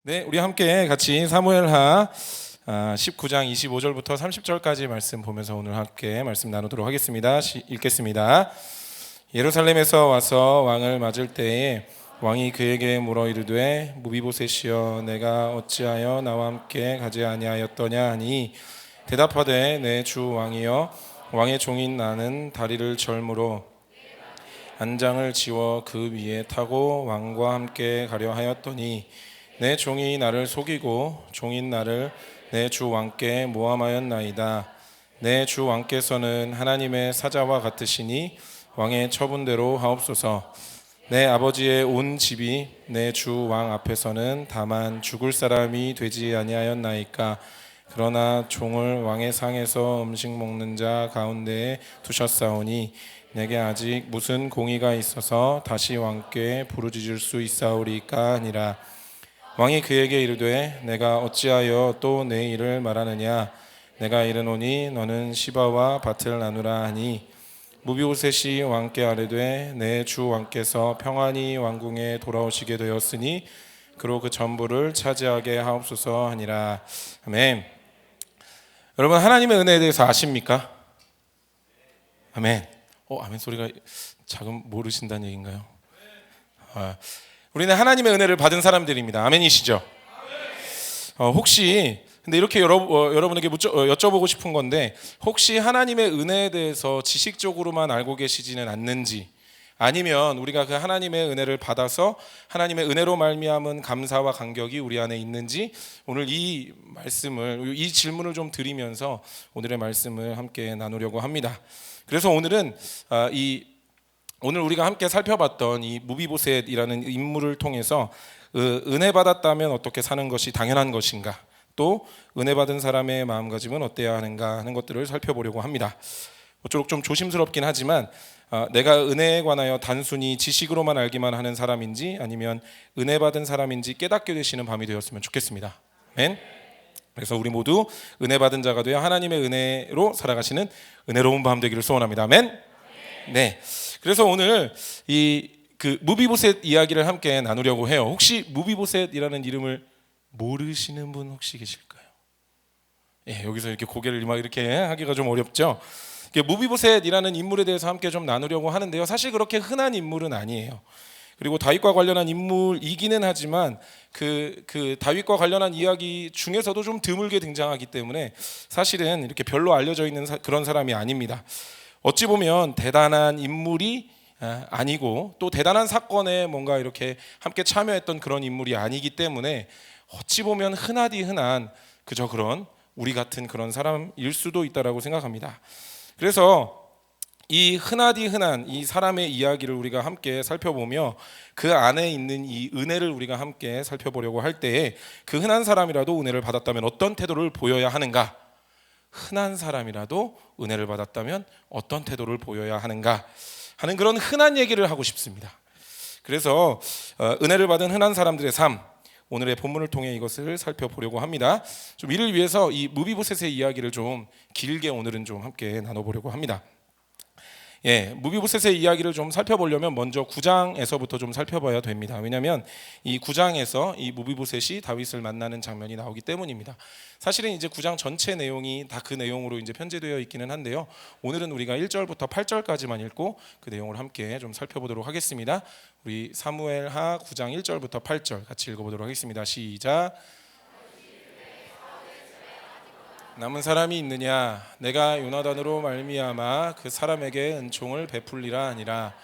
네, 우리 함께 같이 사무엘하 19장 25절부터 30절까지 말씀 보면서 오늘 함께 말씀 나누도록 하겠습니다. 읽겠습니다. 예루살렘에서 와서 왕을 맞을 때에 왕이 그에게 물어 이르되 무비보셋이여 내가 어찌하여 나와 함께 가지 아니하였더냐 하니 대답하되 내 주 왕이여 왕의 종인 나는 다리를 절므로 안장을 지워 그 위에 타고 왕과 함께 가려 하였더니 내 종이 나를 속이고 종인 나를 내 주 왕께 모함하였나이다. 내 주 왕께서는 하나님의 사자와 같으시니 왕의 처분대로 하옵소서. 내 아버지의 온 집이 내 주 왕 앞에서는 다만 죽을 사람이 되지 아니하였나이까. 그러나 종을 왕의 상에서 음식 먹는 자 가운데에 두셨사오니 내게 아직 무슨 공의가 있어서 다시 왕께 부르짖을 수 있사오리까 하니라. 왕이 그에게 이르되 내가 어찌하여 또 내 일을 말하느냐. 내가 이르노니 너는 시바와 밭을 나누라 하니 무비보셋이 왕께 아뢰되 내 주 왕께서 평안히 왕궁에 돌아오시게 되었으니 그로 그 전부를 차지하게 하옵소서 하니라. 아멘. 여러분, 하나님의 은혜에 대해서 아십니까? 아멘. 아멘 소리가 작은 모르신다는 얘기인가요? 우리는 하나님의 은혜를 받은 사람들입니다. 아멘이시죠? 혹시 근데 이렇게 여러분에게 여쭤보고 싶은 건데, 혹시 하나님의 은혜에 대해서 지식적으로만 알고 계시지는 않는지, 아니면 우리가 그 하나님의 은혜를 받아서 하나님의 은혜로 말미암은 감사와 감격이 우리 안에 있는지, 오늘 이 질문을 좀 드리면서 오늘의 말씀을 함께 나누려고 합니다. 그래서 오늘은 오늘 우리가 함께 살펴봤던 이 무비보셋이라는 인물을 통해서 은혜 받았다면 어떻게 사는 것이 당연한 것인가, 또 은혜 받은 사람의 마음가짐은 어때야 하는가 하는 것들을 살펴보려고 합니다. 모쪼록 좀 조심스럽긴 하지만 내가 은혜에 관하여 단순히 지식으로만 알기만 하는 사람인지 아니면 은혜 받은 사람인지 깨닫게 되시는 밤이 되었으면 좋겠습니다. 아멘. 그래서 우리 모두 은혜 받은 자가 되어 하나님의 은혜로 살아가시는 은혜로운 밤 되기를 소원합니다. 아멘. 네. 그래서 오늘 그 무비보셋 이야기를 함께 나누려고 해요. 혹시 무비보셋이라는 이름을 모르시는 분 혹시 계실까요? 예, 여기서 이렇게 고개를 막 이렇게 하기가 좀 어렵죠. 무비보셋이라는 인물에 대해서 함께 좀 나누려고 하는데요. 사실 그렇게 흔한 인물은 아니에요. 그리고 다윗과 관련한 인물이기는 하지만 그 다윗과 관련한 이야기 중에서도 좀 드물게 등장하기 때문에 사실은 이렇게 별로 알려져 있는 그런 사람이 아닙니다. 어찌 보면 대단한 인물이 아니고 또 대단한 사건에 뭔가 이렇게 함께 참여했던 그런 인물이 아니기 때문에 어찌 보면 흔하디 흔한 그저 그런 우리 같은 그런 사람일 수도 있다라고 생각합니다. 그래서 이 흔하디 흔한 이 사람의 이야기를 우리가 함께 살펴보며 그 안에 있는 이 은혜를 우리가 함께 살펴보려고 할 때에 그 흔한 사람이라도 은혜를 받았다면 어떤 태도를 보여야 하는가, 흔한 사람이라도 은혜를 받았다면 어떤 태도를 보여야 하는가 하는 그런 흔한 얘기를 하고 싶습니다. 그래서 은혜를 받은 흔한 사람들의 삶, 오늘의 본문을 통해 이것을 살펴보려고 합니다. 좀 이를 위해서 이 무비보셋의 이야기를 좀 길게 오늘은 좀 함께 나눠보려고 합니다. 무비보셋의 이야기를 좀 살펴보려면 먼저 9장에서부터 좀 살펴봐야 됩니다. 왜냐하면 이 9장에서 이 무비보셋이 다윗을 만나는 장면이 나오기 때문입니다. 사실은 이제 9장 전체 내용이 다 그 내용으로 이제 편제되어 있기는 한데요. 오늘은 우리가 1절부터 8절까지만 읽고 그 내용을 함께 좀 살펴보도록 하겠습니다. 우리 사무엘하 9장 1절부터 8절 같이 읽어보도록 하겠습니다. 시작. 남은 사람이 있느냐? 내가 요나단으로 말미암아 그 사람에게 은총을 베풀리라 하니라.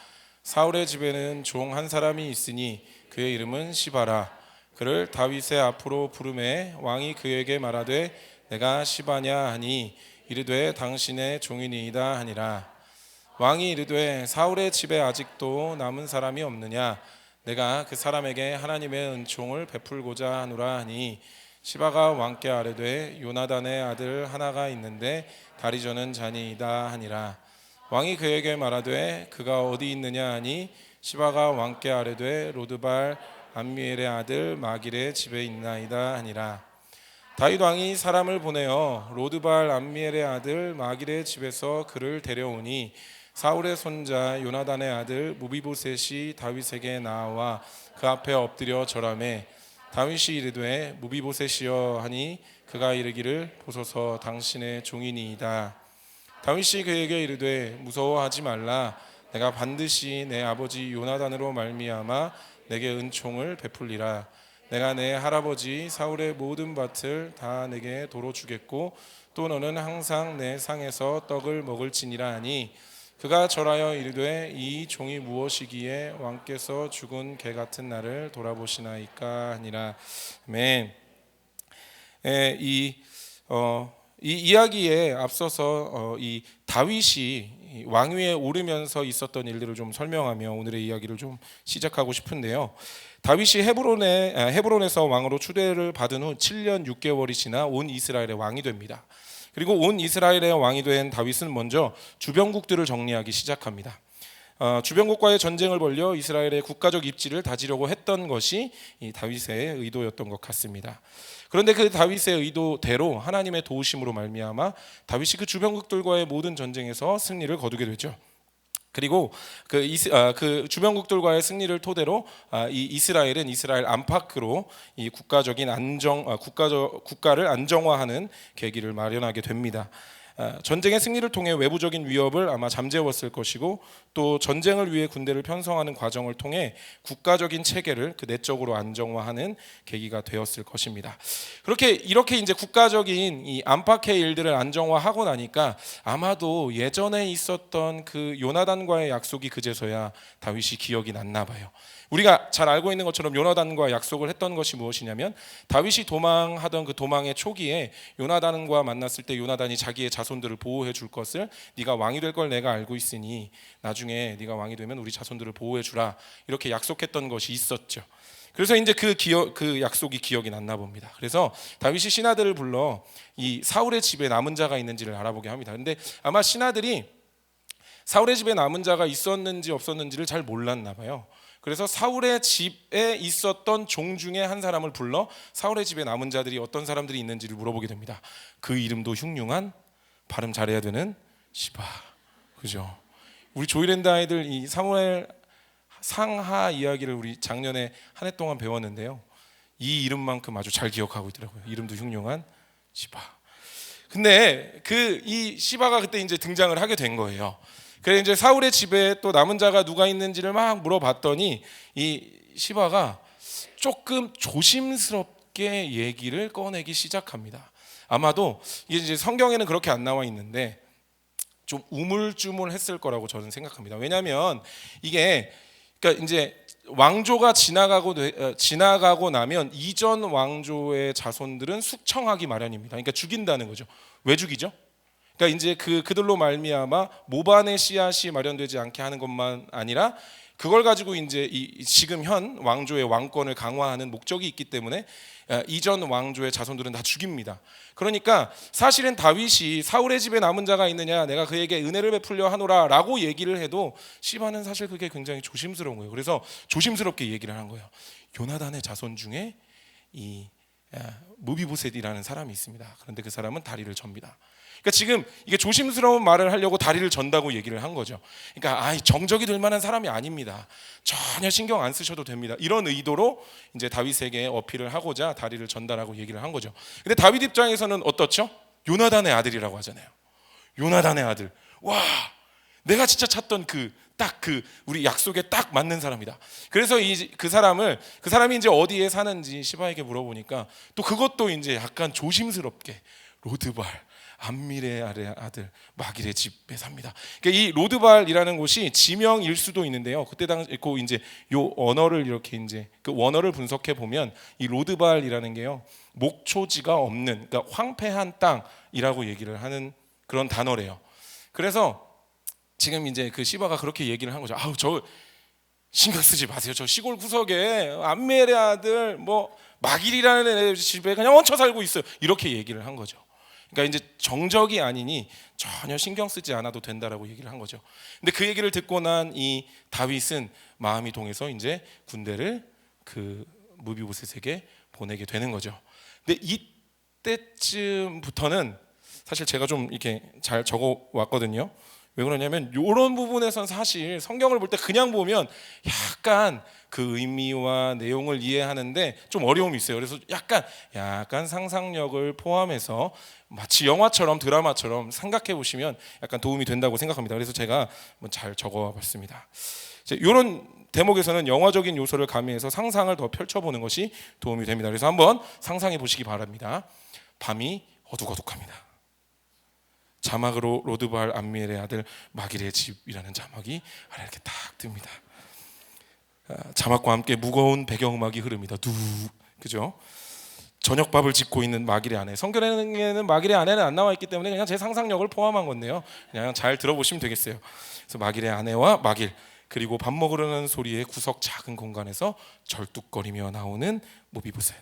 사울의 집에는 종 한 사람이 있으니 그의 이름은 시바라. 그를 다윗의 앞으로 부르매 왕이 그에게 말하되 내가 시바냐 하니 이르되 당신의 종이니이다 하니라. 왕이 이르되 사울의 집에 아직도 남은 사람이 없느냐? 내가 그 사람에게 하나님의 은총을 베풀고자 하노라 하니 시바가 왕께 아뢰되 요나단의 아들 하나가 있는데 다리 저는 자니이다 하니라. 왕이 그에게 말하되 그가 어디 있느냐 하니 시바가 왕께 아뢰되 로드발 암미엘의 아들 마길의 집에 있나이다 하니라. 다윗 왕이 사람을 보내어 로드발 암미엘의 아들 마길의 집에서 그를 데려오니 사울의 손자 요나단의 아들 무비보셋이 다윗에게 나와 그 앞에 엎드려 절하매 다윗이 이르되 무비보셋이여 하니 그가 이르기를 보소서 당신의 종이니이다. 다윗이 그에게 이르되 무서워하지 말라. 내가 반드시 내 아버지 요나단으로 말미암아 내게 은총을 베풀리라. 내가 내 할아버지 사울의 모든 밭을 다 내게 도로 주겠고 또 너는 항상 내 상에서 떡을 먹을지니라 하니 그가 절하여 이르되 이 종이 무엇이기에 왕께서 죽은 개 같은 나를 돌아보시나이까 하니라. 아멘. 이 이야기에 앞서서 이 다윗이 왕위에 오르면서 있었던 일들을 좀 설명하며 오늘의 이야기를 좀 시작하고 싶은데요. 다윗이 헤브론에서 왕으로 추대를 받은 후 7년 6개월이 지나 온 이스라엘의 왕이 됩니다. 그리고 온 이스라엘의 왕이 된 다윗은 먼저 주변국들을 정리하기 시작합니다. 주변국과의 전쟁을 벌여 이스라엘의 국가적 입지를 다지려고 했던 것이 이 다윗의 의도였던 것 같습니다. 그런데 그 다윗의 의도대로 하나님의 도우심으로 말미암아 다윗이 그 주변국들과의 모든 전쟁에서 승리를 거두게 되죠. 그리고 그 주변국들과의 승리를 토대로 이 이스라엘은 이스라엘 안팎으로 이 국가적인 국가를 안정화하는 계기를 마련하게 됩니다. 전쟁의 승리를 통해 외부적인 위협을 아마 잠재웠을 것이고 또 전쟁을 위해 군대를 편성하는 과정을 통해 국가적인 체계를 그 내적으로 안정화하는 계기가 되었을 것입니다. 이렇게 이제 국가적인 이 안팎의 일들을 안정화하고 나니까 아마도 예전에 있었던 그 요나단과의 약속이 그제서야 다윗이 기억이 났나 봐요. 우리가 잘 알고 있는 것처럼 요나단과 약속을 했던 것이 무엇이냐면 다윗이 도망하던 그 도망의 초기에 요나단과 만났을 때 요나단이 자기의 자손들을 보호해 줄 것을 네가 왕이 될 걸 내가 알고 있으니 나중에 네가 왕이 되면 우리 자손들을 보호해 주라 이렇게 약속했던 것이 있었죠. 그래서 이제 그 약속이 기억이 났나 봅니다. 그래서 다윗이 신하들을 불러 이 사울의 집에 남은 자가 있는지를 알아보게 합니다. 근데 아마 신하들이 사울의 집에 남은 자가 있었는지 없었는지를 잘 몰랐나 봐요. 그래서 사울의 집에 있었던 종 중에 한 사람을 불러 사울의 집에 남은 자들이 어떤 사람들이 있는지를 물어보게 됩니다. 그 이름도 흉흉한 발음 잘해야 되는 시바. 그죠? 우리 조이랜드 아이들 이 사무엘 상하 이야기를 우리 작년에 한 해 동안 배웠는데요. 이 이름만큼 아주 잘 기억하고 있더라고요. 이름도 흉흉한 시바. 근데 이 시바가 그때 이제 등장을 하게 된 거예요. 그래서 이제 사울의 집에 또 남은 자가 누가 있는지를 막 물어봤더니 이 시바가 조금 조심스럽게 얘기를 꺼내기 시작합니다. 아마도 이게 이제 성경에는 그렇게 안 나와 있는데 좀 우물쭈물했을 거라고 저는 생각합니다. 왜냐하면 이게 그러니까 이제 왕조가 지나가고 나면 이전 왕조의 자손들은 숙청하기 마련입니다. 그러니까 죽인다는 거죠. 왜 죽이죠? 그러니까 이제 그들로 말미암아 모반의 씨앗이 마련되지 않게 하는 것만 아니라 그걸 가지고 이제 지금 현 왕조의 왕권을 강화하는 목적이 있기 때문에 이전 왕조의 자손들은 다 죽입니다. 그러니까 사실은 다윗이 사울의 집에 남은 자가 있느냐 내가 그에게 은혜를 베풀려 하노라라고 얘기를 해도 시바는 사실 그게 굉장히 조심스러운 거예요. 그래서 조심스럽게 얘기를 한 거예요. 요나단의 자손 중에 이 무비보셋이라는 사람이 있습니다. 그런데 그 사람은 다리를 접니다. 그러니까 지금 이게 조심스러운 말을 하려고 다리를 전다고 얘기를 한 거죠. 그러니까 정적이 될 만한 사람이 아닙니다. 전혀 신경 안 쓰셔도 됩니다. 이런 의도로 이제 다윗에게 어필을 하고자 다리를 전다라고 얘기를 한 거죠. 근데 다윗 입장에서는 어떻죠? 요나단의 아들이라고 하잖아요. 요나단의 아들. 와, 내가 진짜 찾던 우리 약속에 딱 맞는 사람이다. 그래서 그 사람이 이제 어디에 사는지 시바에게 물어보니까 또 그것도 이제 약간 조심스럽게 로드발 암미레의 아들 마길의 집에 삽니다. 그러니까 이 로드발이라는 곳이 지명일 수도 있는데요. 그때 당시 이제 요 언어를 이렇게 이제 그 원어를 분석해 보면 이 로드발이라는 게요 목초지가 없는 그러니까 황폐한 땅이라고 얘기를 하는 그런 단어래요. 그래서 지금 이제 그 시바가 그렇게 얘기를 한 거죠. 저 신경 쓰지 마세요. 저 시골 구석에 암멜의 아들 마길이라는 집에 그냥 얹혀 살고 있어요. 이렇게 얘기를 한 거죠. 그러니까 이제 정적이 아니니 전혀 신경 쓰지 않아도 된다라고 얘기를 한 거죠. 근데 그 얘기를 듣고 난 이 다윗은 마음이 동해서 이제 군대를 그 무비보셋에게 보내게 되는 거죠. 근데 이때쯤부터는 사실 제가 좀 이렇게 잘 적어 왔거든요. 왜 그러냐면 이런 부분에선 사실 성경을 볼 때 그냥 보면 약간 그 의미와 내용을 이해하는데 좀 어려움이 있어요. 그래서 약간 상상력을 포함해서 마치 영화처럼 드라마처럼 생각해 보시면 약간 도움이 된다고 생각합니다. 그래서 제가 잘 적어봤습니다. 이런 대목에서는 영화적인 요소를 가미해서 상상을 더 펼쳐보는 것이 도움이 됩니다. 그래서 한번 상상해 보시기 바랍니다. 밤이 어둑어둑합니다. 자막으로 로드발 암미엘의 아들 마길의 집이라는 자막이 아래 이렇게 딱 뜹니다. 자막과 함께 무거운 배경음악이 흐릅니다. 그죠? 저녁밥을 짓고 있는 마길의 아내. 성경에는 마길의 아내는 안 나와 있기 때문에 그냥 제 상상력을 포함한 건데요. 그냥 잘 들어보시면 되겠어요. 그래서 마길의 아내와 마길, 그리고 밥 먹으려는 소리의 구석 작은 공간에서 절뚝거리며 나오는 모비보셋.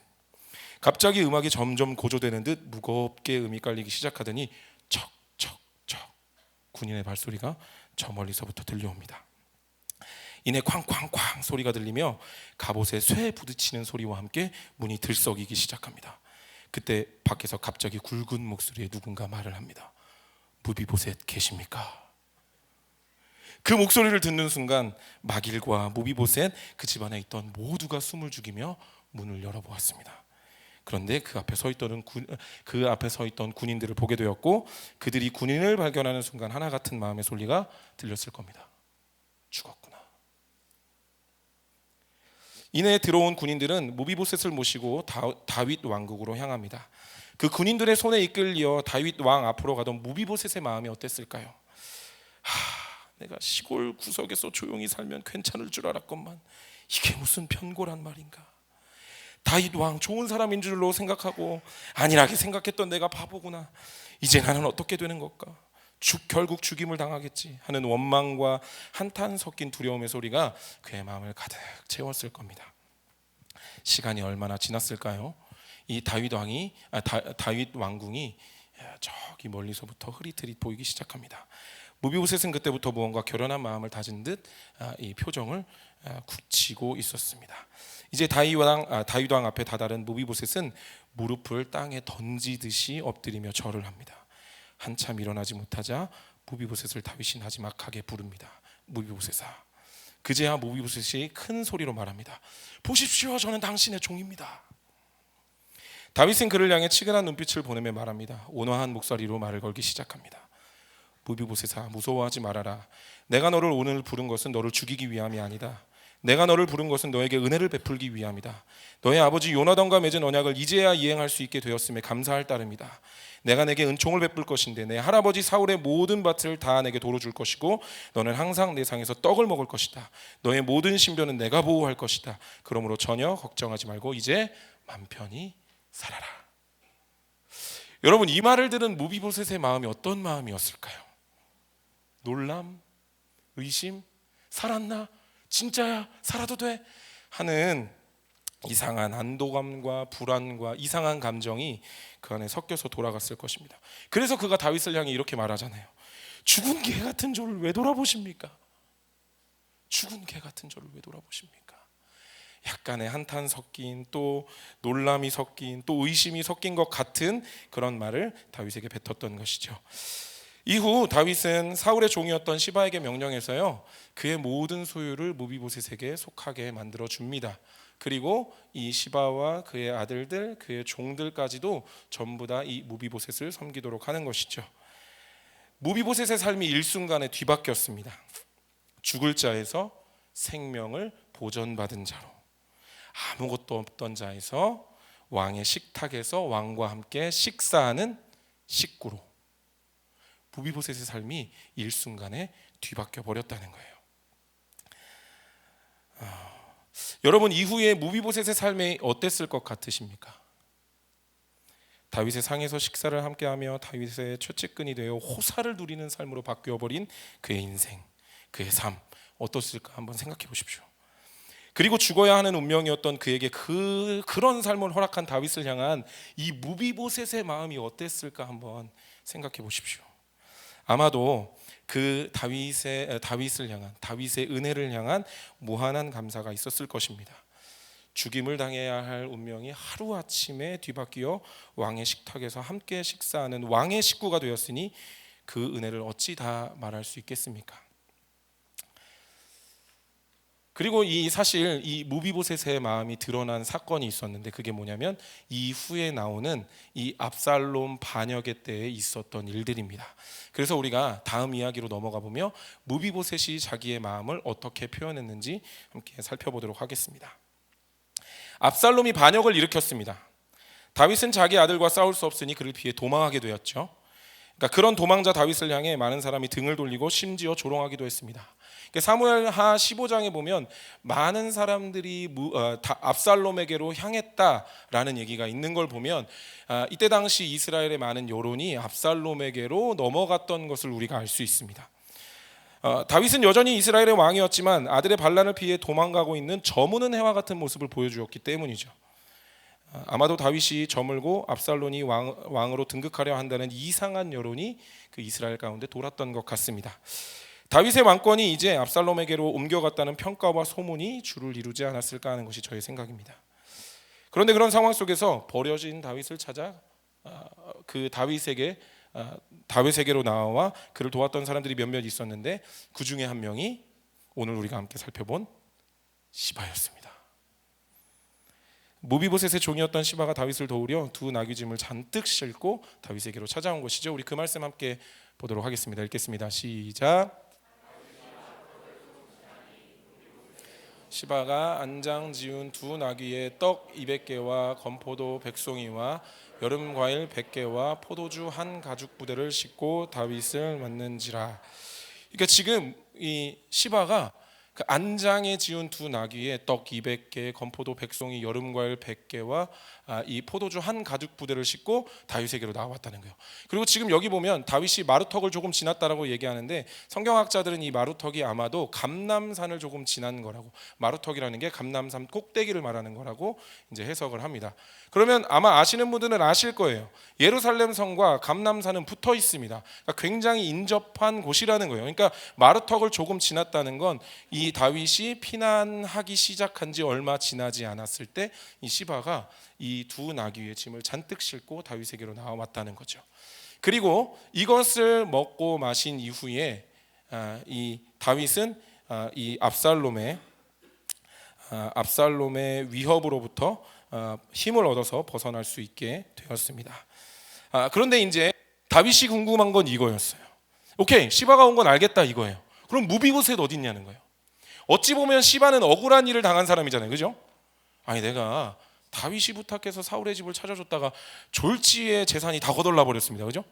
갑자기 음악이 점점 고조되는 듯 무겁게 음이 깔리기 시작하더니 척척척 군인의 발소리가 저 멀리서부터 들려옵니다. 이내 쾅쾅쾅 소리가 들리며 갑옷에 쇠 부딪히는 소리와 함께 문이 들썩이기 시작합니다. 그때 밖에서 갑자기 굵은 목소리에 누군가 말을 합니다. 무비보셋 계십니까? 그 목소리를 듣는 순간 마길과 무비보셋 그 집안에 있던 모두가 숨을 죽이며 문을 열어보았습니다. 그런데 그 앞에 서 있던 군인들을 보게 되었고 그들이 군인을 발견하는 순간 하나 같은 마음의 소리가 들렸을 겁니다. 죽었구나. 이내 들어온 군인들은 무비보셋을 모시고 다윗 왕국으로 향합니다. 그 군인들의 손에 이끌려 다윗 왕 앞으로 가던 무비보셋의 마음이 어땠을까요? 내가 시골 구석에서 조용히 살면 괜찮을 줄 알았건만 이게 무슨 편고란 말인가. 다윗 왕 좋은 사람인 줄로 생각하고 안일하게 생각했던 내가 바보구나. 이제 나는 어떻게 되는 걸까? 결국 죽임을 당하겠지 하는 원망과 한탄 섞인 두려움의 소리가 그의 마음을 가득 채웠을 겁니다. 시간이 얼마나 지났을까요? 이 다윗 왕궁이 저기 멀리서부터 흐릿흐릿 보이기 시작합니다. 무비보셋은 그때부터 무언가 결연한 마음을 다진 듯 이 표정을 굳히고 있었습니다. 이제 다윗 왕 앞에 다다른 무비보셋은 무릎을 땅에 던지듯이 엎드리며 절을 합니다. 한참 일어나지 못하자 무비보셋을 다윗이 나지막하게 부릅니다. 무비보셋아. 그제야 무비보셋이 큰 소리로 말합니다. 보십시오, 저는 당신의 종입니다. 다윗은 그를 향해 치근한 눈빛을 보내며 말합니다. 온화한 목소리로 말을 걸기 시작합니다. 무비보셋아, 무서워하지 말아라. 내가 너를 오늘 부른 것은 너를 죽이기 위함이 아니다. 내가 너를 부른 것은 너에게 은혜를 베풀기 위함이다. 너의 아버지 요나단과 맺은 언약을 이제야 이행할 수 있게 되었음에 감사할 따름이다. 내가 내게 은총을 베풀 것인데 내 할아버지 사울의 모든 밭을 다 내게 도로 줄 것이고 너는 항상 내 상에서 떡을 먹을 것이다. 너의 모든 신변은 내가 보호할 것이다. 그러므로 전혀 걱정하지 말고 이제 맘 편히 살아라. 여러분, 이 말을 들은 무비보셋의 마음이 어떤 마음이었을까요? 놀람, 의심, 살았나? 진짜야? 살아도 돼? 하는 이상한 안도감과 불안과 이상한 감정이 그 안에 섞여서 돌아갔을 것입니다. 그래서 그가 다윗을 향해 이렇게 말하잖아요. 죽은 개 같은 저를 왜 돌아보십니까? 죽은 개 같은 저를 왜 돌아보십니까? 약간의 한탄 섞인, 또 놀람이 섞인, 또 의심이 섞인 것 같은 그런 말을 다윗에게 뱉었던 것이죠. 이후 다윗은 사울의 종이었던 시바에게 명령해서요, 그의 모든 소유를 무비보셋에게 속하게 만들어 줍니다. 그리고 이 시바와 그의 아들들, 그의 종들까지도 전부 다 이 무비보셋을 섬기도록 하는 것이죠. 무비보셋의 삶이 일순간에 뒤바뀌었습니다. 죽을 자에서 생명을 보전받은 자로, 아무것도 없던 자에서 왕의 식탁에서 왕과 함께 식사하는 식구로 무비보셋의 삶이 일순간에 뒤바뀌어 버렸다는 거예요. 여러분, 이후에 무비보셋의 삶이 어땠을 것 같으십니까? 다윗의 상에서 식사를 함께하며 다윗의 최측근이 되어 호사를 누리는 삶으로 바뀌어버린 그의 인생, 그의 삶 어떻을까 한번 생각해 보십시오. 그리고 죽어야 하는 운명이었던 그에게 그런 삶을 허락한 다윗을 향한 이 무비보셋의 마음이 어땠을까 한번 생각해 보십시오. 아마도 그 다윗을 향한, 다윗의 은혜를 향한 무한한 감사가 있었을 것입니다. 죽임을 당해야 할 운명이 하루아침에 뒤바뀌어 왕의 식탁에서 함께 식사하는 왕의 식구가 되었으니 그 은혜를 어찌 다 말할 수 있겠습니까? 그리고 사실 이 무비보셋의 마음이 드러난 사건이 있었는데, 그게 뭐냐면 이후에 나오는 이 압살롬 반역의 때에 있었던 일들입니다. 그래서 우리가 다음 이야기로 넘어가 보며 무비보셋이 자기의 마음을 어떻게 표현했는지 함께 살펴보도록 하겠습니다. 압살롬이 반역을 일으켰습니다. 다윗은 자기 아들과 싸울 수 없으니 그를 피해 도망하게 되었죠. 그러니까 그런 도망자 다윗을 향해 많은 사람이 등을 돌리고 심지어 조롱하기도 했습니다. 사무엘하 15장에 보면 많은 사람들이 압살롬에게로 향했다라는 얘기가 있는 걸 보면 이때 당시 이스라엘의 많은 여론이 압살롬에게로 넘어갔던 것을 우리가 알 수 있습니다. 다윗은 여전히 이스라엘의 왕이었지만 아들의 반란을 피해 도망가고 있는 저무는 해와 같은 모습을 보여주었기 때문이죠. 아마도 다윗이 저물고 압살롬이 왕으로 등극하려 한다는 이상한 여론이 그 이스라엘 가운데 돌았던 것 같습니다. 다윗의 왕권이 이제 압살롬에게로 옮겨갔다는 평가와 소문이 주를 이루지 않았을까 하는 것이 저의 생각입니다. 그런데 그런 상황 속에서 버려진 다윗을 찾아 그 다윗에게로 나와 그를 도왔던 사람들이 몇몇 있었는데, 그 중에 한 명이 오늘 우리가 함께 살펴본 시바였습니다. 무비보셋의 종이었던 시바가 다윗을 도우려 두 나귀짐을 잔뜩 싣고 다윗에게로 찾아온 것이죠. 우리 그 말씀 함께 보도록 하겠습니다. 읽겠습니다. 시작. 시바가 안장 지운 두 나귀에 떡 200개와 건포도 100송이와 여름 과일 100개와 포도주 한 가죽 부대를 싣고 다윗을 맞는지라. 그러니까 지금 이 시바가 그 안장에 지운 두 나귀에 떡 200개, 건포도 100송이, 여름 과일 100개와 이 포도주 한 가죽 부대를 싣고 다윗에게로 나왔다는 거예요. 그리고 지금 여기 보면 다윗이 마루턱을 조금 지났다라고 얘기하는데, 성경학자들은 이 마루턱이 아마도 감람산을 조금 지난 거라고, 마루턱이라는 게 감람산 꼭대기를 말하는 거라고 이제 해석을 합니다. 그러면 아마 아시는 분들은 아실 거예요. 예루살렘 성과 감람산은 붙어 있습니다. 그러니까 굉장히 인접한 곳이라는 거예요. 그러니까 마루턱을 조금 지났다는 건 이 다윗이 피난하기 시작한 지 얼마 지나지 않았을 때 이 시바가 이 두 나귀의 짐을 잔뜩 싣고 다윗에게로 나왔다는 거죠. 그리고 이것을 먹고 마신 이후에 이 다윗은 이 압살롬의 위협으로부터 힘을 얻어서 벗어날 수 있게 되었습니다. 그런데 이제 다윗이 궁금한 건 이거였어요. 오케이, 시바가 온 건 알겠다 이거예요. 그럼 무비보셋 어디 있냐는 거예요. 어찌 보면 시바는 억울한 일을 당한 사람이잖아요, 그죠? 아니, 내가 다윗이 부탁해서 사울의 집을 찾아줬다가 졸지에 재산이 다 거덜나 버렸습니다, 그죠?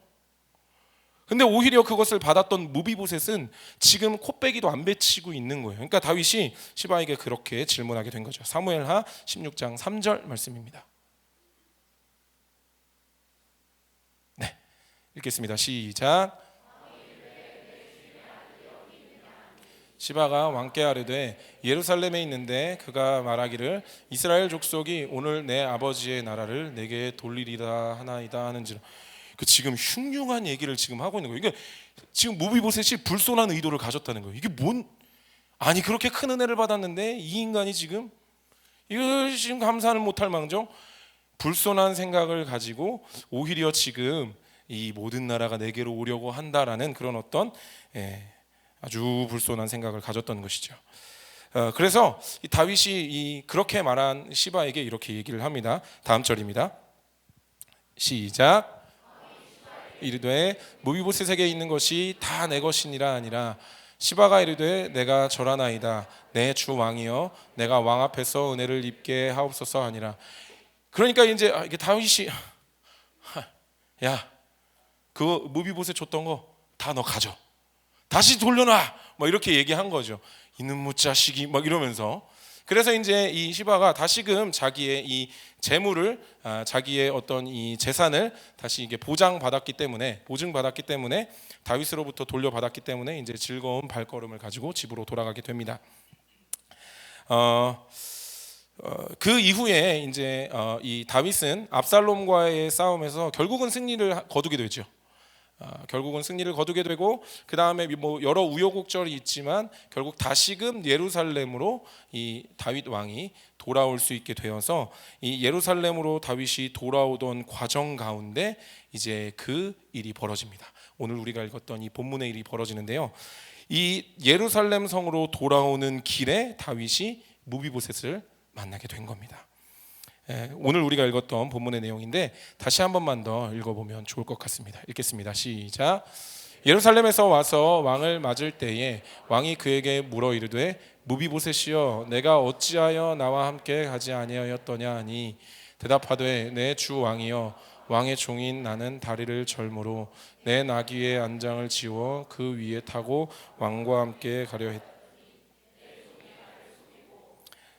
근데 오히려 그것을 받았던 무비보셋은 지금 코빼기도 안 베치고 있는 거예요. 그러니까 다윗이 시바에게 그렇게 질문하게 된 거죠. 사무엘하 16장 3절 말씀입니다. 네, 읽겠습니다. 시작. 시바가 왕께 아뢰되 예루살렘에 있는데 그가 말하기를 이스라엘 족속이 오늘 내 아버지의 나라를 내게 돌리리라 하나이다 하는지라. 지금 흉흉한 얘기를 지금 하고 있는 거예요. 그러니까 지금 무비보셋이 불손한 의도를 가졌다는 거예요. 이게 아니 그렇게 큰 은혜를 받았는데 이 인간이 지금 이거 지금 감사는 못할 망정 불손한 생각을 가지고 오히려 지금 이 모든 나라가 내게로 오려고 한다라는 그런 어떤 아주 불손한 생각을 가졌던 것이죠. 그래서 이 다윗이 그렇게 말한 시바에게 이렇게 얘기를 합니다. 다음 절입니다. 시작. 이르되 무비보셋에게 있는 것이 다 내 것이니라 아니라 시바가 이르되 내가 절하나이다 내 주 왕이여 내가 왕 앞에서 은혜를 입게 하옵소서 하니라. 그러니까 이제 이게 다윗이 야 그거 무비보셋 줬던 거 다 너 가져 다시 돌려놔 막 이렇게 얘기한 거죠. 이놈의 자식이 막 이러면서. 그래서 이제 이 시바가 다시금 자기의 이 재물을 자기의 어떤 이 재산을 다시 이게 보증받았기 때문에 다윗으로부터 돌려받았기 때문에 이제 즐거운 발걸음을 가지고 집으로 돌아가게 됩니다. 그 이후에 이제 이 다윗은 압살롬과의 싸움에서 결국은 승리를 거두게 되죠. 결국은 승리를 거두게 되고 그 다음에 뭐 여러 우여곡절이 있지만 결국 다시금 예루살렘으로 이 다윗 왕이 돌아올 수 있게 되어서 이 예루살렘으로 다윗이 돌아오던 과정 가운데 이제 그 일이 벌어집니다. 오늘 우리가 읽었던 이 본문의 일이 벌어지는데요. 이 예루살렘 성으로 돌아오는 길에 다윗이 무비보셋을 만나게 된 겁니다. 오늘 우리가 읽었던 본문의 내용인데 다시 한 번만 더 읽어보면 좋을 것 같습니다. 읽겠습니다. 시작. 예루살렘에서 와서 왕을 맞을 때에 왕이 그에게 물어 이르되 무비보셋이여 내가 어찌하여 나와 함께 가지 아니하였더냐 하니 대답하되 내 주 왕이여 왕의 종인 나는 다리를 절므로 내 나귀의 안장을 지워 그 위에 타고 왕과 함께 가려 했다.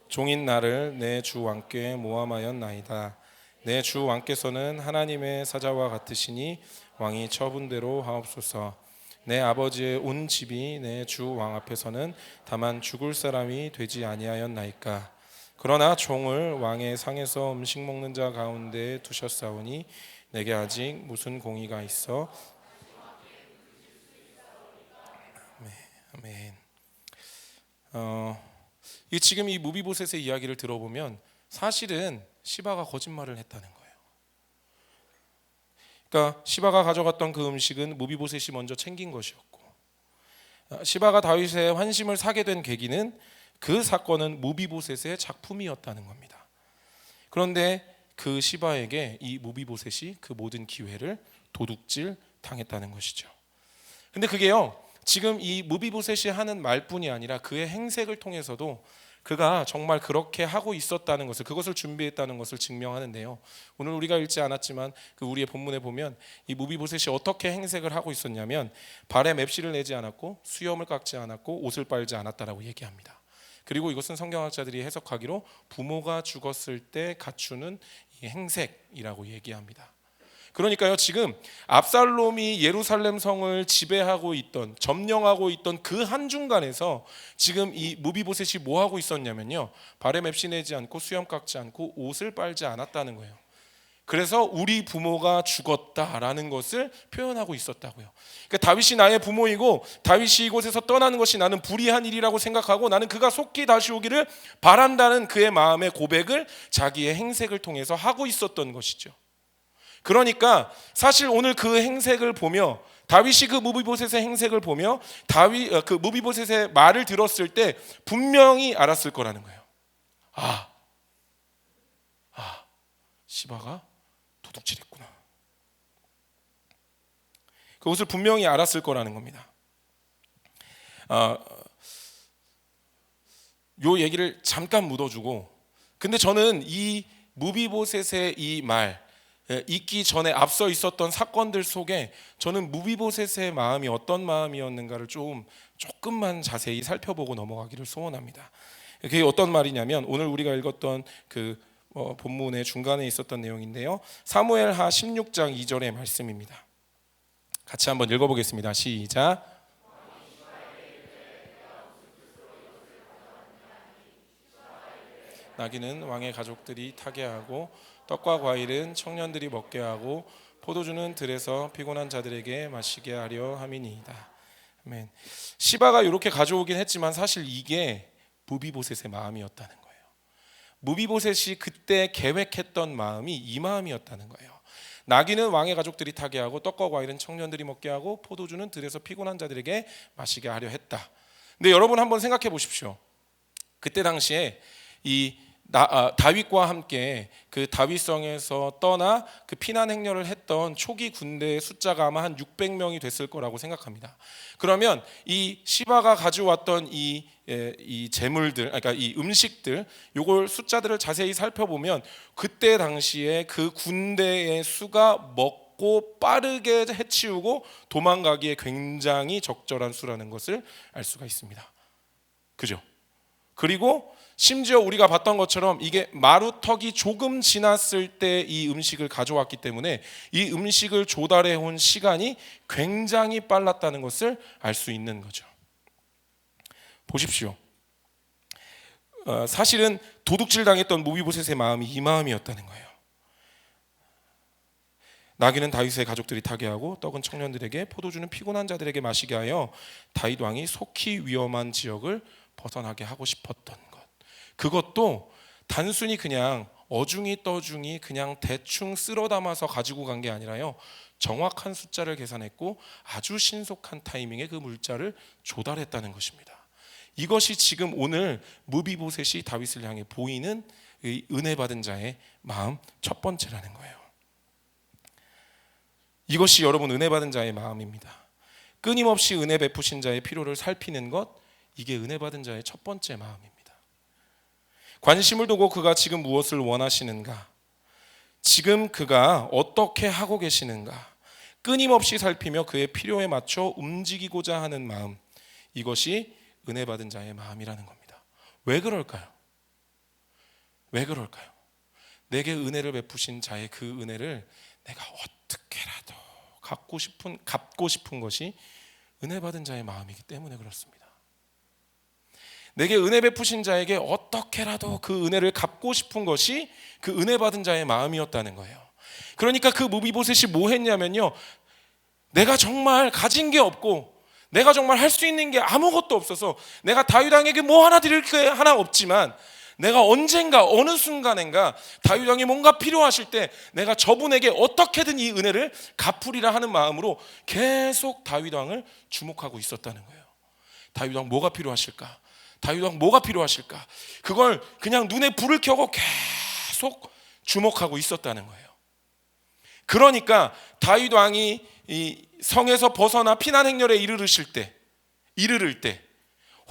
종인 나를 내 주 왕께 모함하였나이다. 내 주 왕께서는 하나님의 사자와 같으시니 왕이 처분대로 하옵소서. 내 아버지의 온 집이 내 주 왕 앞에서는 다만 죽을 사람이 되지 아니하였나이까. 그러나 종을 왕의 상에서 음식 먹는 자 가운데 두셨사오니 내게 아직 무슨 공의가 있어? 아멘. 지금 이 무비보셋의 이야기를 들어보면 사실은 시바가 거짓말을 했다는 거예요. 그러니까 시바가 가져갔던 그 음식은 무비보셋이 먼저 챙긴 것이었고, 시바가 다윗의 환심을 사게 된 계기는 그 사건은 무비보셋의 작품이었다는 겁니다. 그런데 그 시바에게 이 무비보셋이 그 모든 기회를 도둑질 당했다는 것이죠. 근데 그게요, 지금 이 무비보셋이 하는 말뿐이 아니라 그의 행색을 통해서도 그가 정말 그렇게 하고 있었다는 것을, 그것을 준비했다는 것을 증명하는데요. 오늘 우리가 읽지 않았지만 그 우리의 본문에 보면 이 무비보셋이 어떻게 행색을 하고 있었냐면 발에 맵시를 내지 않았고 수염을 깎지 않았고 옷을 빨지 않았다라고 얘기합니다. 그리고 이것은 성경학자들이 해석하기로 부모가 죽었을 때 갖추는 이 행색이라고 얘기합니다. 그러니까요, 지금 압살롬이 예루살렘 성을 지배하고 있던, 점령하고 있던 그 한중간에서 지금 이 무비보셋이 뭐 하고 있었냐면요, 발에 맵시 내지 않고 수염 깎지 않고 옷을 빨지 않았다는 거예요. 그래서 우리 부모가 죽었다라는 것을 표현하고 있었다고요. 그러니까 다윗이 나의 부모이고 다윗이 이곳에서 떠나는 것이 나는 불의한 일이라고 생각하고 나는 그가 속히 다시 오기를 바란다는 그의 마음의 고백을 자기의 행색을 통해서 하고 있었던 것이죠. 그러니까 사실 오늘 그 행색을 보며, 다윗이 그 무비보셋의 행색을 보며 그 무비보셋의 말을 들었을 때 분명히 알았을 거라는 거예요. 시바가 도둑질했구나. 그것을 분명히 알았을 거라는 겁니다. 요 얘기를 잠깐 묻어주고, 근데 저는 이 무비보셋의 이 말, 있기 전에 앞서 있었던 사건들 속에 저는 무비보셋의 마음이 어떤 마음이었는가를 조금만 자세히 살펴보고 넘어가기를 소원합니다. 그게 어떤 말이냐면 오늘 우리가 읽었던 그 본문의 중간에 있었던 내용인데요, 사무엘하 16장 2절의 말씀입니다. 같이 한번 읽어보겠습니다. 시작. 나귀는 왕의 가족들이 타게 하고 떡과 과일은 청년들이 먹게 하고 포도주는 들에서 피곤한 자들에게 마시게 하려 함이니이다. 아멘. 시바가 이렇게 가져오긴 했지만 사실 이게 무비보셋의 마음이었다는 거예요. 무비보셋이 그때 계획했던 마음이 이 마음이었다는 거예요. 나귀는 왕의 가족들이 타게 하고 떡과 과일은 청년들이 먹게 하고 포도주는 들에서 피곤한 자들에게 마시게 하려 했다. 근데 여러분 한번 생각해 보십시오. 그때 당시에 이 다윗과 함께 그 다윗성에서 떠나 그 피난 행렬을 했던 초기 군대의 숫자가 아마 한 600명이 됐을 거라고 생각합니다. 그러면 이 시바가 가져왔던 이 재물들, 그러니까 이 음식들, 요걸 숫자들을 자세히 살펴보면 그때 당시에 그 군대의 수가 먹고 빠르게 해치우고 도망가기에 굉장히 적절한 수라는 것을 알 수가 있습니다. 그죠? 그리고 심지어 우리가 봤던 것처럼 이게 마루턱이 조금 지났을 때 이 음식을 가져왔기 때문에 이 음식을 조달해 온 시간이 굉장히 빨랐다는 것을 알 수 있는 거죠. 보십시오. 사실은 도둑질 당했던 무비보셋의 마음이 이 마음이었다는 거예요. 나귀는 다윗의 가족들이 타게 하고 떡은 청년들에게 포도주는 피곤한 자들에게 마시게 하여 다윗 왕이 속히 위험한 지역을 벗어나게 하고 싶었던 것. 그것도 단순히 그냥 어중이 떠중이 그냥 대충 쓸어 담아서 가지고 간 게 아니라요, 정확한 숫자를 계산했고 아주 신속한 타이밍에 그 물자를 조달했다는 것입니다. 이것이 지금 오늘 무비보셋이 다윗을 향해 보이는 이 은혜 받은 자의 마음 첫 번째라는 거예요. 이것이 여러분 은혜 받은 자의 마음입니다. 끊임없이 은혜 베푸신 자의 필요를 살피는 것, 이게 은혜 받은 자의 첫 번째 마음입니다. 관심을 두고 그가 지금 무엇을 원하시는가, 지금 그가 어떻게 하고 계시는가 끊임없이 살피며 그의 필요에 맞춰 움직이고자 하는 마음, 이것이 은혜 받은 자의 마음이라는 겁니다. 왜 그럴까요? 왜 그럴까요? 내게 은혜를 베푸신 자의 그 은혜를 내가 어떻게라도 갚고 싶은 것이 은혜 받은 자의 마음이기 때문에 그렇습니다. 내게 은혜 베푸신 자에게 어떻게라도 그 은혜를 갚고 싶은 것이 그 은혜 받은 자의 마음이었다는 거예요. 그러니까 그 무비보셋이 뭐 했냐면요, 내가 정말 가진 게 없고 내가 정말 할 수 있는 게 아무것도 없어서 내가 다윗 왕에게 뭐 하나 드릴 게 하나 없지만 내가 언젠가 어느 순간인가 다윗 왕이 뭔가 필요하실 때 내가 저분에게 어떻게든 이 은혜를 갚으리라 하는 마음으로 계속 다윗 왕을 주목하고 있었다는 거예요. 다윗 왕 뭐가 필요하실까? 다윗 왕 뭐가 필요하실까? 그걸 그냥 눈에 불을 켜고 계속 주목하고 있었다는 거예요. 그러니까 다윗 왕이 이 성에서 벗어나 피난 행렬에 이르를 때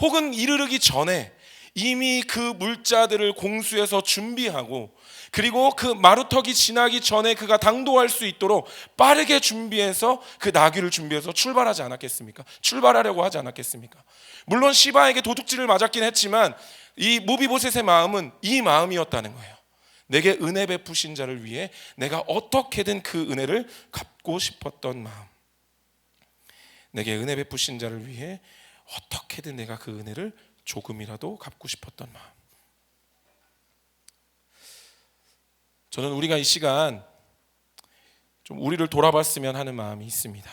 혹은 이르르기 전에 이미 그 물자들을 공수해서 준비하고, 그리고 그 마루턱이 지나기 전에 그가 당도할 수 있도록 빠르게 준비해서 그 나귀를 준비해서 출발하지 않았겠습니까? 출발하려고 하지 않았겠습니까? 물론 시바에게 도둑질을 맞았긴 했지만 이 무비보셋의 마음은 이 마음이었다는 거예요. 내게 은혜 베푸신 자를 위해 내가 어떻게든 그 은혜를 갚고 싶었던 마음, 내게 은혜 베푸신 자를 위해 어떻게든 내가 그 은혜를 조금이라도 갚고 싶었던 마음. 저는 우리가 이 시간 좀 우리를 돌아봤으면 하는 마음이 있습니다.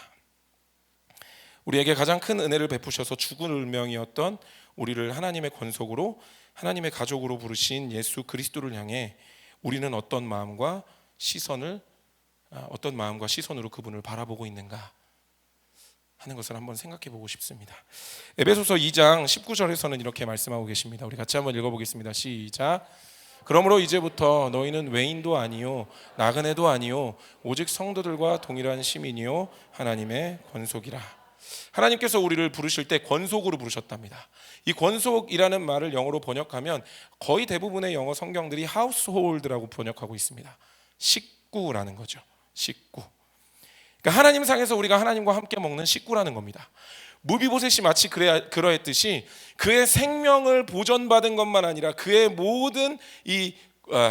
우리에게 가장 큰 은혜를 베푸셔서 죽은 운명이었던 우리를 하나님의 권속으로, 하나님의 가족으로 부르신 예수 그리스도를 향해 우리는 어떤 마음과 시선으로 그분을 바라보고 있는가 하는 것을 한번 생각해 보고 싶습니다. 에베소서 2장 19절에서는 이렇게 말씀하고 계십니다. 우리 같이 한번 읽어보겠습니다. 시작. 그러므로 이제부터 너희는 외인도 아니요 나그네도 아니요 오직 성도들과 동일한 시민이요 하나님의 권속이라. 하나님께서 우리를 부르실 때 권속으로 부르셨답니다. 이 권속이라는 말을 영어로 번역하면 거의 대부분의 영어 성경들이 household라고 번역하고 있습니다. 식구라는 거죠. 식구. 그러니까 하나님 상에서 우리가 하나님과 함께 먹는 식구라는 겁니다. 무비보셋이 마치 그러했듯이 그의 생명을 보존받은 것만 아니라 그의 모든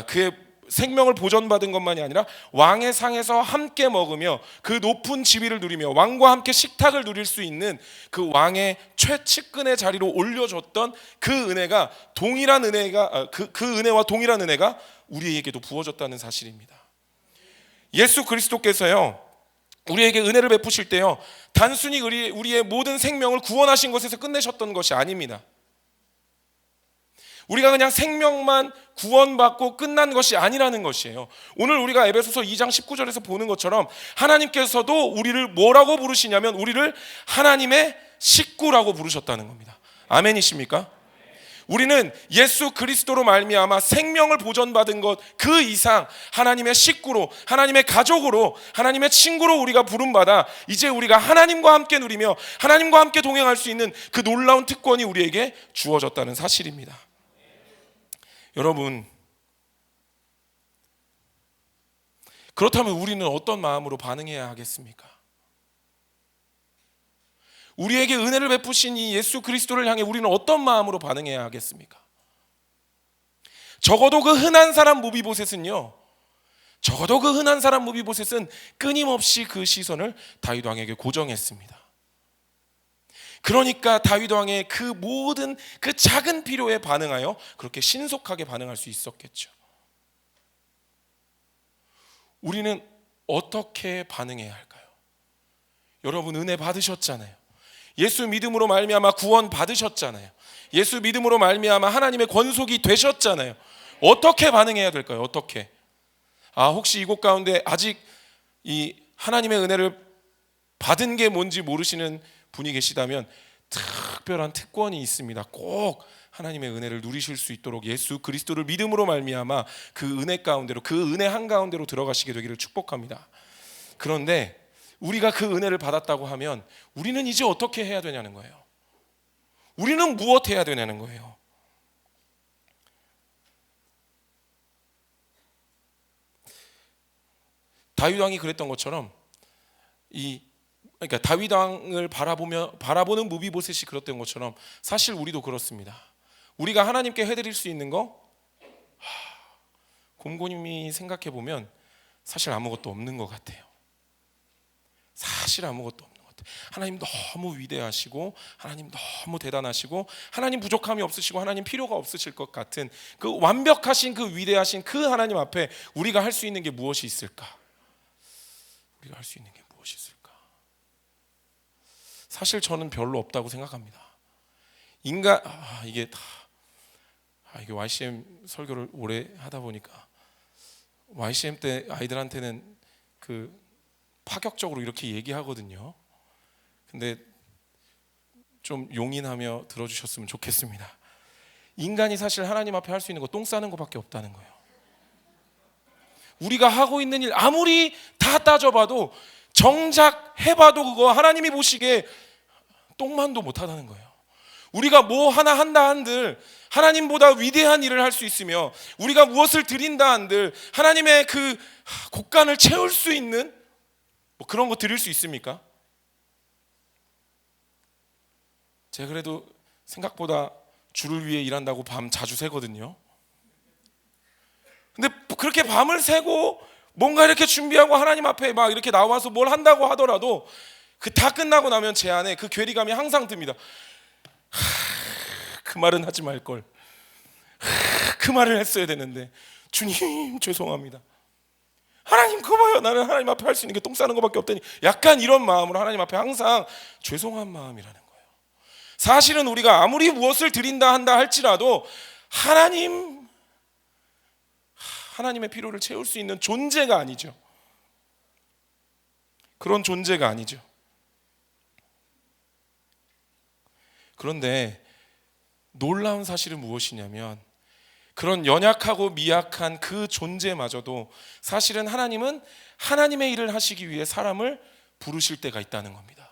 그의 생명을 보존받은 것만이 아니라 왕의 상에서 함께 먹으며 그 높은 지위를 누리며 왕과 함께 식탁을 누릴 수 있는 그 왕의 최측근의 자리로 올려줬던 그 은혜가 그 은혜와 동일한 은혜가 우리에게도 부어졌다는 사실입니다. 예수 그리스도께서요, 우리에게 은혜를 베푸실 때요, 단순히 우리의 모든 생명을 구원하신 것에서 끝내셨던 것이 아닙니다. 우리가 그냥 생명만 구원받고 끝난 것이 아니라는 것이에요. 오늘 우리가 에베소서 2장 19절에서 보는 것처럼 하나님께서도 우리를 뭐라고 부르시냐면 우리를 하나님의 식구라고 부르셨다는 겁니다. 아멘이십니까? 우리는 예수 그리스도로 말미암아 생명을 보존받은 것 그 이상 하나님의 식구로, 하나님의 가족으로, 하나님의 친구로 우리가 부름받아 이제 우리가 하나님과 함께 누리며 하나님과 함께 동행할 수 있는 그 놀라운 특권이 우리에게 주어졌다는 사실입니다. 여러분, 그렇다면 우리는 어떤 마음으로 반응해야 하겠습니까? 우리에게 은혜를 베푸신 이 예수 그리스도를 향해 우리는 어떤 마음으로 반응해야 하겠습니까? 적어도 그 흔한 사람 무비보셋은 끊임없이 그 시선을 다윗 왕에게 고정했습니다. 그러니까 다윗 왕의 그 모든 그 작은 필요에 반응하여 그렇게 신속하게 반응할 수 있었겠죠. 우리는 어떻게 반응해야 할까요? 여러분, 은혜 받으셨잖아요. 예수 믿음으로 말미암아 구원 받으셨잖아요. 예수 믿음으로 말미암아 하나님의 권속이 되셨잖아요. 어떻게 반응해야 될까요? 어떻게? 혹시 이곳 가운데 아직 이 하나님의 은혜를 받은 게 뭔지 모르시는 분이 계시다면 특별한 특권이 있습니다. 꼭 하나님의 은혜를 누리실 수 있도록 예수 그리스도를 믿음으로 말미암아 그 은혜 가운데로, 그 은혜 한가운데로 들어가시게 되기를 축복합니다. 그런데 우리가 그 은혜를 받았다고 하면 우리는 이제 어떻게 해야 되냐는 거예요. 우리는 무엇 해야 되냐는 거예요. 다윗 왕이 그랬던 것처럼 그러니까 다윗 왕을 바라보는 무비보셋이 그랬던 것처럼 사실 우리도 그렇습니다. 우리가 하나님께 해드릴 수 있는 거 곰곰이 생각해 보면 사실 아무것도 없는 것 같아요. 사실 아무것도 없는 것 같아요. 하나님 너무 위대하시고 하나님 너무 대단하시고 하나님 부족함이 없으시고 하나님 필요가 없으실 것 같은 그 완벽하신 그 위대하신 그 하나님 앞에 우리가 할 수 있는 게 무엇이 있을까? 우리가 할 수 있는 게 무엇이 있을까? 사실 저는 별로 없다고 생각합니다. 인간 이게 YCM 설교를 오래 하다 보니까 YCM 때 아이들한테는 그 파격적으로 이렇게 얘기하거든요. 근데 좀 용인하며 들어주셨으면 좋겠습니다. 인간이 사실 하나님 앞에 할 수 있는 거 똥 싸는 것밖에 없다는 거예요. 우리가 하고 있는 일 아무리 다 따져봐도 정작 해봐도 그거 하나님이 보시기에 똥만도 못하다는 거예요. 우리가 뭐 하나 한다 한들 하나님보다 위대한 일을 할 수 있으며 우리가 무엇을 드린다 한들 하나님의 그 곳간을 채울 수 있는 뭐 그런 거 드릴 수 있습니까? 제가 그래도 생각보다 주를 위해 일한다고 밤 자주 새거든요. 근데 그렇게 밤을 새고 뭔가 이렇게 준비하고 하나님 앞에 막 이렇게 나와서 뭘 한다고 하더라도 그 다 끝나고 나면 제 안에 그 괴리감이 항상 듭니다. 그 말은 하지 말걸. 그 말을 했어야 되는데 주님 죄송합니다. 하나님 그거 봐요. 나는 하나님 앞에 할 수 있는 게 똥 싸는 것밖에 없다니. 약간 이런 마음으로 하나님 앞에 항상 죄송한 마음이라는 거예요. 사실은 우리가 아무리 무엇을 드린다 한다 할지라도 하나님의 필요를 채울 수 있는 존재가 아니죠. 그런 존재가 아니죠. 그런데 놀라운 사실은 무엇이냐면 그런 연약하고 미약한 그 존재마저도 사실은 하나님은 하나님의 일을 하시기 위해 사람을 부르실 때가 있다는 겁니다.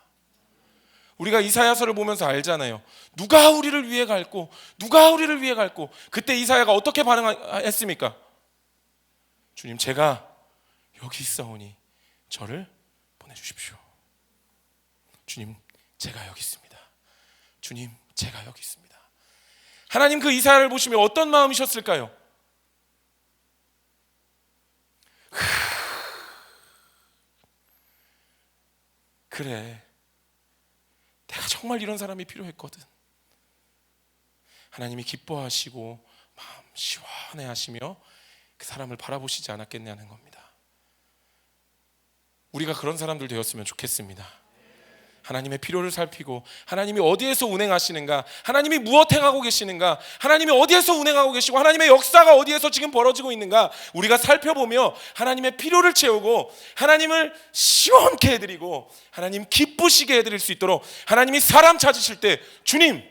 우리가 이사야서를 보면서 알잖아요. 누가 우리를 위해 갈고 누가 우리를 위해 갈고. 그때 이사야가 어떻게 반응했습니까? 주님 제가 여기 있사오니 저를 보내주십시오. 주님 제가 여기 있습니다. 주님 제가 여기 있습니다. 하나님 그 이사야를 보시면 어떤 마음이셨을까요? 그래 내가 정말 이런 사람이 필요했거든. 하나님이 기뻐하시고 마음 시원해하시며 그 사람을 바라보시지 않았겠냐는 겁니다. 우리가 그런 사람들 되었으면 좋겠습니다. 하나님의 필요를 살피고 하나님이 어디에서 운행하시는가, 하나님이 무엇 행하고 계시는가, 하나님이 어디에서 운행하고 계시고 하나님의 역사가 어디에서 지금 벌어지고 있는가 우리가 살펴보며 하나님의 필요를 채우고 하나님을 시원케 해드리고 하나님 기쁘시게 해드릴 수 있도록 하나님이 사람 찾으실 때 주님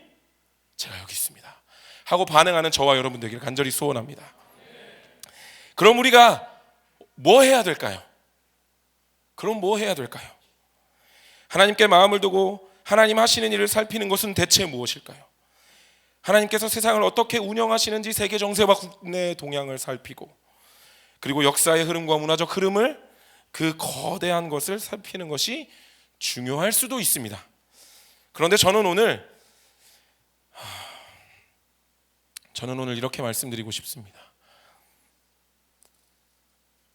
제가 여기 있습니다 하고 반응하는 저와 여러분 되기를 간절히 소원합니다. 그럼 우리가 뭐 해야 될까요? 하나님께 마음을 두고 하나님 하시는 일을 살피는 것은 대체 무엇일까요? 하나님께서 세상을 어떻게 운영하시는지 세계 정세와 국내 동향을 살피고 그리고 역사의 흐름과 문화적 흐름을 그 거대한 것을 살피는 것이 중요할 수도 있습니다. 그런데 저는 오늘 이렇게 말씀드리고 싶습니다.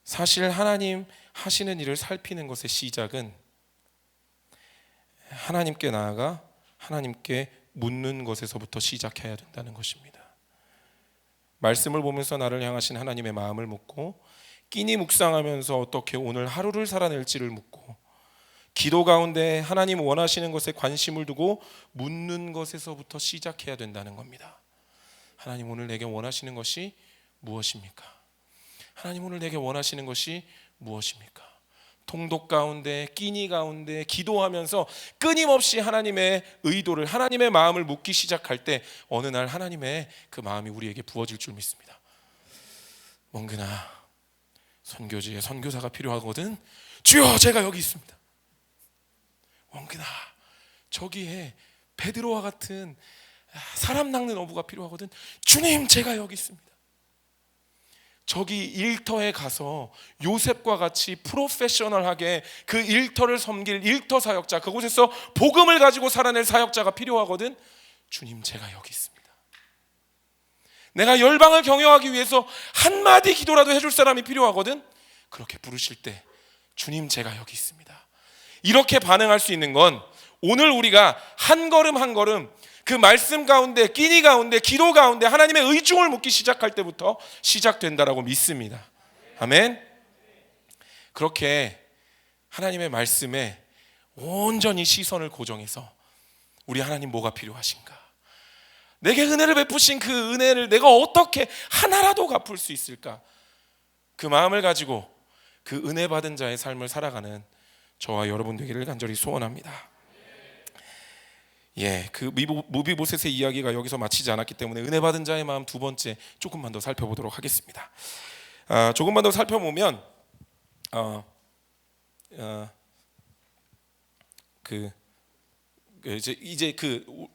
사실 하나님 하시는 일을 살피는 것의 시작은 하나님께 나아가 하나님께 묻는 것에서부터 시작해야 된다는 것입니다. 말씀을 보면서 나를 향하신 하나님의 마음을 묻고 끼니 묵상하면서 어떻게 오늘 하루를 살아낼지를 묻고 기도 가운데 하나님 원하시는 것에 관심을 두고 묻는 것에서부터 시작해야 된다는 겁니다. 하나님 오늘 내게 원하시는 것이 무엇입니까? 하나님 오늘 내게 원하시는 것이 무엇입니까? 통독 가운데, 끼니 가운데 기도하면서 끊임없이 하나님의 의도를, 하나님의 마음을 묻기 시작할 때 어느 날 하나님의 그 마음이 우리에게 부어질 줄 믿습니다. 멍근아, 선교지에 선교사가 필요하거든. 주여, 제가 여기 있습니다. 멍근아, 저기에 베드로와 같은 사람 낚는 어부가 필요하거든. 주님, 제가 여기 있습니다. 저기 일터에 가서 요셉과 같이 프로페셔널하게 그 일터를 섬길 일터 사역자, 그곳에서 복음을 가지고 살아낼 사역자가 필요하거든. 주님, 제가 여기 있습니다. 내가 열방을 경영하기 위해서 한마디 기도라도 해줄 사람이 필요하거든. 그렇게 부르실 때 주님, 제가 여기 있습니다. 이렇게 반응할 수 있는 건 오늘 우리가 한 걸음 한 걸음 그 말씀 가운데, 끼니 가운데, 기도 가운데 하나님의 의중을 묻기 시작할 때부터 시작된다라고 믿습니다. 아멘. 그렇게 하나님의 말씀에 온전히 시선을 고정해서 우리 하나님 뭐가 필요하신가, 내게 은혜를 베푸신 그 은혜를 내가 어떻게 하나라도 갚을 수 있을까, 그 마음을 가지고 그 은혜 받은 자의 삶을 살아가는 저와 여러분 되기를 간절히 소원합니다. 그 무비보셋의 이야기가 여기서 마치지 않았기 때문에 은혜 받은 자의 마음 두 번째 조금만 더 살펴보도록 하겠습니다. 조금만 더 살펴보면 이제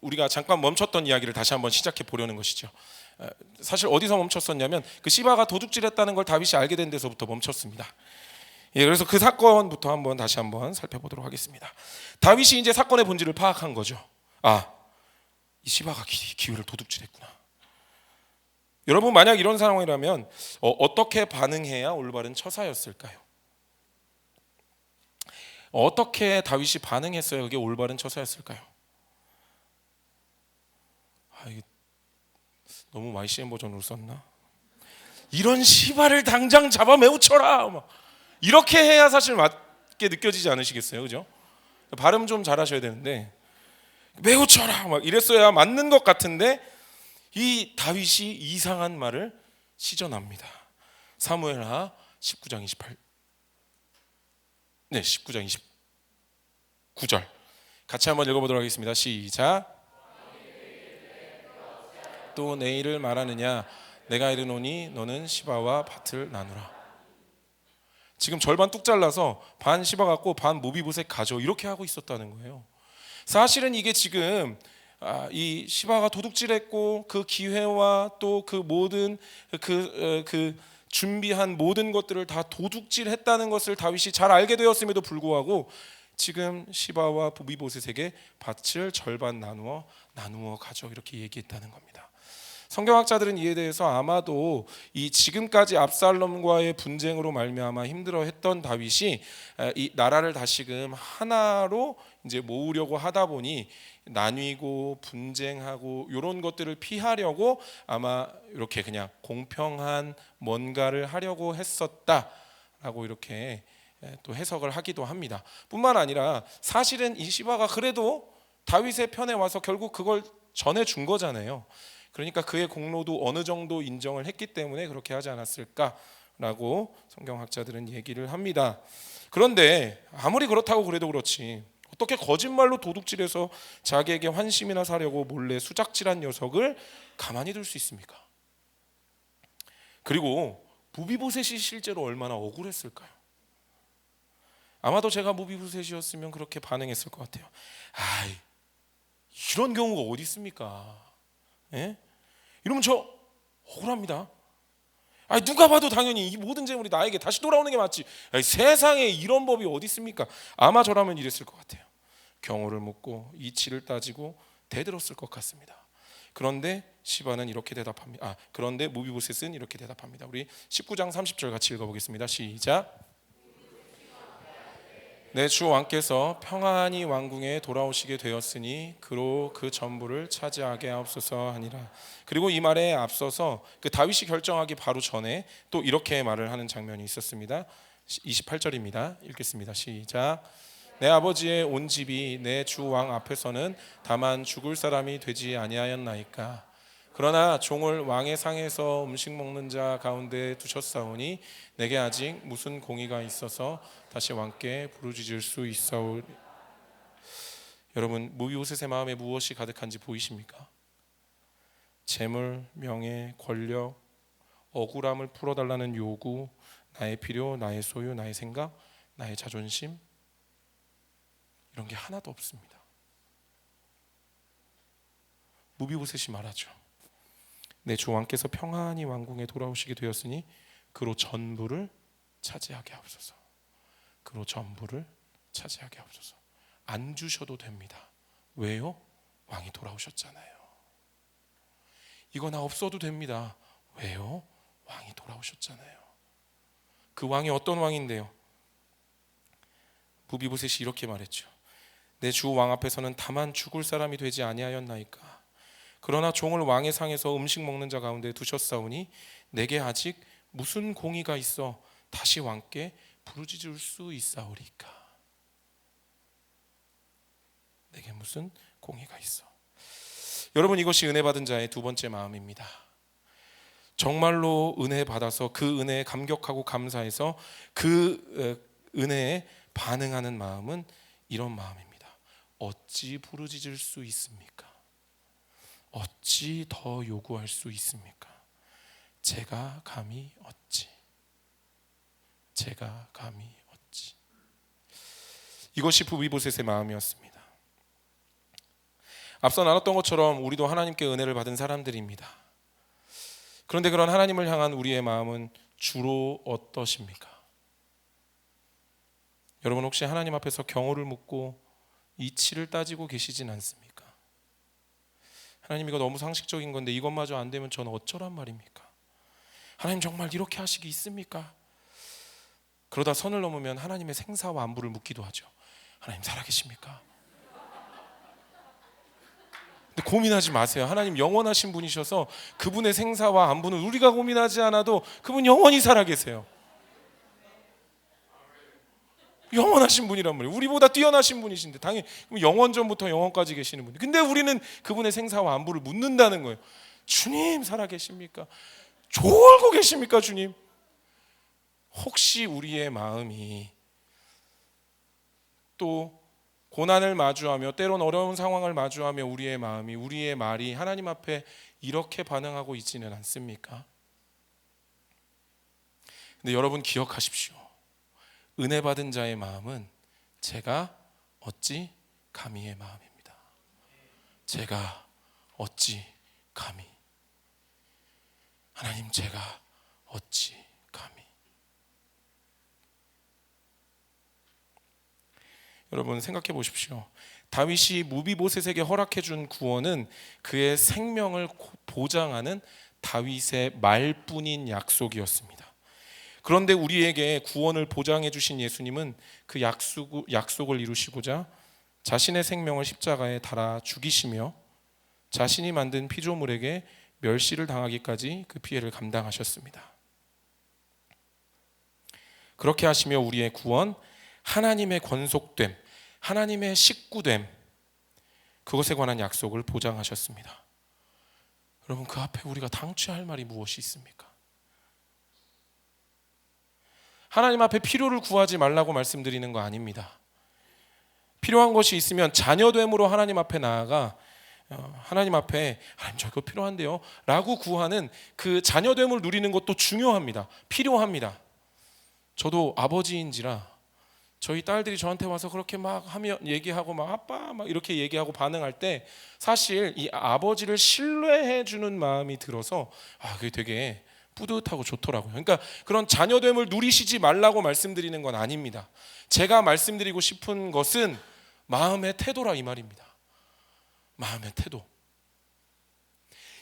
우리가 잠깐 멈췄던 이야기를 다시 한번 시작해 보려는 것이죠. 사실 어디서 멈췄었냐면 그 시바가 도둑질했다는 걸 다윗이 알게 된 데서부터 멈췄습니다. 그래서 그 사건부터 한번 다시 한번 살펴보도록 하겠습니다. 다윗이 이제 사건의 본질을 파악한 거죠. 이 시바가 기회를 도둑질했구나. 여러분, 만약 이런 상황이라면 어떻게 반응해야 올바른 처사였을까요? 어떻게 다윗이 반응했어야 그게 올바른 처사였을까요? 이게 너무 YCM 버전으로 썼나? 이런 시바를 당장 잡아 매우 쳐라, 이렇게 해야 사실 맞게 느껴지지 않으시겠어요? 그죠? 발음 좀 잘하셔야 되는데 매우 쳐라 이랬어야 맞는 것 같은데 이 다윗이 이상한 말을 시전합니다. 사무엘하 19장 29절 같이 한번 읽어보도록 하겠습니다. 시작. 또 내일을 말하느냐, 내가 이르노니 너는 시바와 밭을 나누라. 지금 절반 뚝 잘라서 반 시바 갖고 반 모비보셋 가져, 이렇게 하고 있었다는 거예요. 사실은 이게 지금 이 시바가 도둑질했고 그 기회와 또 그 모든 그 준비한 모든 것들을 다 도둑질했다는 것을 다윗이 잘 알게 되었음에도 불구하고 지금 시바와 모비보셋에게 밭을 절반 나누어 가져, 이렇게 얘기했다는 겁니다. 성경학자들은 이에 대해서 아마도 이 지금까지 압살롬과의 분쟁으로 말미암아 힘들어했던 다윗이 이 나라를 다시금 하나로 이제 모으려고 하다 보니 나뉘고 분쟁하고 이런 것들을 피하려고 아마 이렇게 그냥 공평한 뭔가를 하려고 했었다라고 이렇게 또 해석을 하기도 합니다. 뿐만 아니라 사실은 이 시바가 그래도 다윗의 편에 와서 결국 그걸 전해준 거잖아요. 그러니까 그의 공로도 어느 정도 인정을 했기 때문에 그렇게 하지 않았을까라고 성경학자들은 얘기를 합니다. 그런데 아무리 그렇다고 그래도 그렇지, 어떻게 거짓말로 도둑질해서 자기에게 환심이나 사려고 몰래 수작질한 녀석을 가만히 둘 수 있습니까? 그리고 무비보셋이 실제로 얼마나 억울했을까요? 아마도 제가 무비보셋이었으면 그렇게 반응했을 것 같아요. 이런 경우가 어디 있습니까? 이러면 저 억울합니다. 누가 봐도 당연히 이 모든 재물이 나에게 다시 돌아오는 게 맞지. 세상에 이런 법이 어디 있습니까? 아마 저라면 이랬을 것 같아요. 경호를 묻고 이치를 따지고 대들었을 것 같습니다. 그런데 시바는 이렇게 대답합니다. 그런데 무비보셋은 이렇게 대답합니다. 우리 19장 30절 같이 읽어보겠습니다. 시작. 내 주 왕께서 평안히 왕궁에 돌아오시게 되었으니 그로 그 전부를 차지하게 하옵소서 하니라. 그리고 이 말에 앞서서 그 다윗이 결정하기 바로 전에 또 이렇게 말을 하는 장면이 있었습니다. 28절입니다. 읽겠습니다. 시작. 내 아버지의 온 집이 내 주 왕 앞에서는 다만 죽을 사람이 되지 아니하였나이까. 그러나 종을 왕의 상에서 음식 먹는 자 가운데 두셨사오니 내게 아직 무슨 공의가 있어서 다시 왕께 부르짖을 수 있사오리. 여러분, 무비보셋의 마음에 무엇이 가득한지 보이십니까? 재물, 명예, 권력, 억울함을 풀어달라는 요구, 나의 필요, 나의 소유, 나의 생각, 나의 자존심, 이런 게 하나도 없습니다. 무비보셋이 말하죠. 내 주 왕께서 평안히 왕궁에 돌아오시게 되었으니 그로 전부를 차지하게 하옵소서. 그로 전부를 차지하게 하옵소서. 안 주셔도 됩니다. 왜요? 왕이 돌아오셨잖아요. 이거 나 없어도 됩니다. 왜요? 왕이 돌아오셨잖아요. 그 왕이 어떤 왕인데요? 무비보셋이 이렇게 말했죠. 내 주 왕 앞에서는 다만 죽을 사람이 되지 아니하였나이까. 그러나 종을 왕의 상에서 음식 먹는 자 가운데 두셨사오니 내게 아직 무슨 공의가 있어 다시 왕께 부르짖을 수 있사오리까. 내게 무슨 공의가 있어. 여러분, 이것이 은혜 받은 자의 두 번째 마음입니다. 정말로 은혜 받아서 그 은혜에 감격하고 감사해서 그 은혜에 반응하는 마음은 이런 마음입니다. 어찌 부르짖을 수 있습니까? 어찌 더 요구할 수 있습니까? 제가 감히 어찌. 제가 감히 어찌. 이것이 무비보셋의 마음이었습니다. 앞서 나눴던 것처럼 우리도 하나님께 은혜를 받은 사람들입니다. 그런데 그런 하나님을 향한 우리의 마음은 주로 어떠십니까? 여러분, 혹시 하나님 앞에서 경호를 묻고 이치를 따지고 계시진 않습니까? 하나님, 이거 너무 상식적인 건데 이것마저 안 되면 저는 어쩌란 말입니까? 하나님, 정말 이렇게 하시기 있습니까? 그러다 선을 넘으면 하나님의 생사와 안부를 묻기도 하죠. 하나님 살아계십니까? 근데 고민하지 마세요. 하나님 영원하신 분이셔서 그분의 생사와 안부는 우리가 고민하지 않아도 그분 영원히 살아계세요. 영원하신 분이란 말이에요. 우리보다 뛰어나신 분이신데 당연히 영원전부터 영원까지 계시는 분. 근데 우리는 그분의 생사와 안부를 묻는다는 거예요. 주님 살아계십니까? 졸고 계십니까 주님? 혹시 우리의 마음이 또 고난을 마주하며 때론 어려운 상황을 마주하며 우리의 마음이, 우리의 말이 하나님 앞에 이렇게 반응하고 있지는 않습니까? 근데 여러분 기억하십시오. 은혜 받은 자의 마음은 제가 어찌 감히의 마음입니다. 제가 어찌 감히. 하나님, 제가 어찌 감히. 여러분 생각해 보십시오. 다윗이 무비보셋에게 허락해 준 구원은 그의 생명을 보장하는 다윗의 말뿐인 약속이었습니다. 그런데 우리에게 구원을 보장해 주신 예수님은 그 약속을 이루시고자 자신의 생명을 십자가에 달아 죽이시며 자신이 만든 피조물에게 멸시를 당하기까지 그 피해를 감당하셨습니다. 그렇게 하시며 우리의 구원, 하나님의 권속됨, 하나님의 식구됨, 그것에 관한 약속을 보장하셨습니다. 여러분, 그 앞에 우리가 당최할 말이 무엇이 있습니까? 하나님 앞에 필요를 구하지 말라고 말씀드리는 거 아닙니다. 필요한 것이 있으면 자녀됨으로 하나님 앞에 나아가 하나님 앞에 하나님 저거 필요한데요 라고 구하는 그 자녀됨을 누리는 것도 중요합니다. 필요합니다. 저도 아버지인지라 저희 딸들이 저한테 와서 그렇게 막 하며 얘기하고 막 아빠 막 이렇게 얘기하고 반응할 때 사실 이 아버지를 신뢰해 주는 마음이 들어서 그게 되게 뿌듯하고 좋더라고요. 그러니까 그런 자녀됨을 누리시지 말라고 말씀드리는 건 아닙니다. 제가 말씀드리고 싶은 것은 마음의 태도라 이 말입니다. 마음의 태도.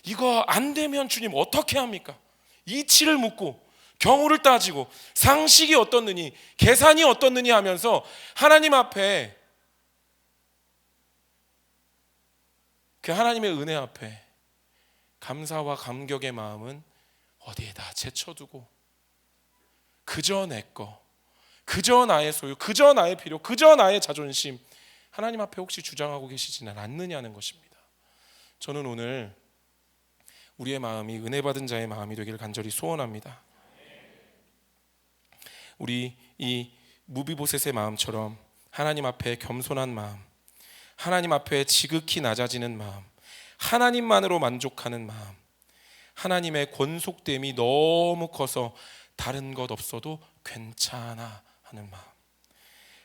이거 안 되면 주님 어떻게 합니까? 이치를 묻고 경우를 따지고 상식이 어떻느니 계산이 어떻느니 하면서 하나님 앞에, 그 하나님의 은혜 앞에 감사와 감격의 마음은 어디에다 제쳐두고 그저 내 거, 그저 나의 소유, 그저 나의 필요, 그저 나의 자존심 하나님 앞에 혹시 주장하고 계시지는 않느냐는 것입니다. 저는 오늘 우리의 마음이 은혜 받은 자의 마음이 되기를 간절히 소원합니다. 우리 이 무비보셋의 마음처럼 하나님 앞에 겸손한 마음, 하나님 앞에 지극히 낮아지는 마음, 하나님만으로 만족하는 마음, 하나님의 권속됨이 너무 커서 다른 것 없어도 괜찮아 하는 마음,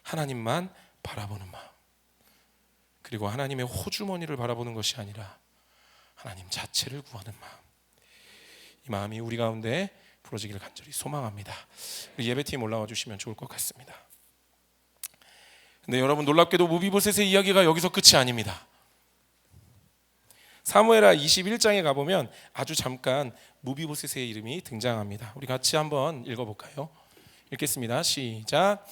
하나님만 바라보는 마음, 그리고 하나님의 호주머니를 바라보는 것이 아니라 하나님 자체를 구하는 마음, 이 마음이 우리 가운데 부러지기를 간절히 소망합니다. 우리 예배팀 올라와 주시면 좋을 것 같습니다. 근데 여러분, 놀랍게도 무비보셋의 이야기가 여기서 끝이 아닙니다. 사무엘하 21장에 가보면 아주 잠깐 무비보셋의 이름이 등장합니다. 우리 같이 한번 읽어볼까요? 읽겠습니다. 시작.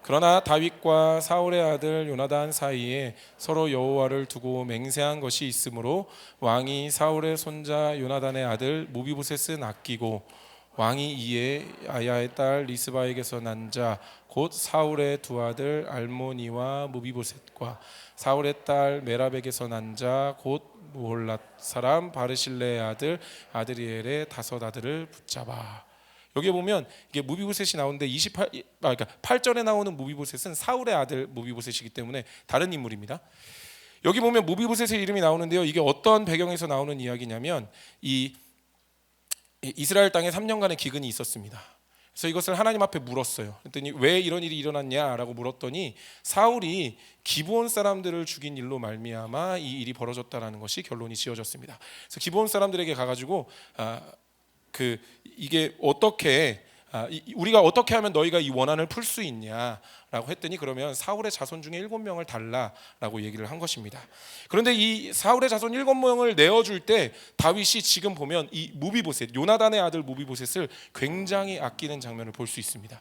그러나 다윗과 사울의 아들 요나단 사이에 서로 여호와를 두고 맹세한 것이 있으므로 왕이 사울의 손자 요나단의 아들 무비보셋은 아끼고 왕이 이에 아야의 딸 리스바에게서 난 자 곧 사울의 두 아들 알모니와 무비보셋과 사울의 딸 메랍에게서 난 자 곧 무홀랏 사람 바르실레의 아들 아드리엘의 다섯 아들을 붙잡아. 여기 보면 이게 무비보셋이 나오는데 8절에 나오는 무비보셋은 사울의 아들 무비보셋이기 때문에 다른 인물입니다. 여기 보면 무비보셋의 이름이 나오는데요. 이게 어떤 배경에서 나오는 이야기냐면 이 이스라엘 땅에 3년간의 기근이 있었습니다. 그래서 이것을 하나님 앞에 물었어요. 그랬더니 왜 이런 일이 일어났냐라고 물었더니 사울이 기브온 사람들을 죽인 일로 말미암아 이 일이 벌어졌다라는 것이 결론이 지어졌습니다. 그래서 기브온 사람들에게 가가지고 이게 어떻게 우리가 어떻게 하면 너희가 이 원한을 풀 수 있냐라고 했더니 그러면 사울의 자손 중에 7명을 달라라고 얘기를 한 것입니다. 그런데 이 사울의 자손 7명을 내어줄 때 다윗이 지금 보면 이 무비보셋, 요나단의 아들 무비보셋을 굉장히 아끼는 장면을 볼 수 있습니다.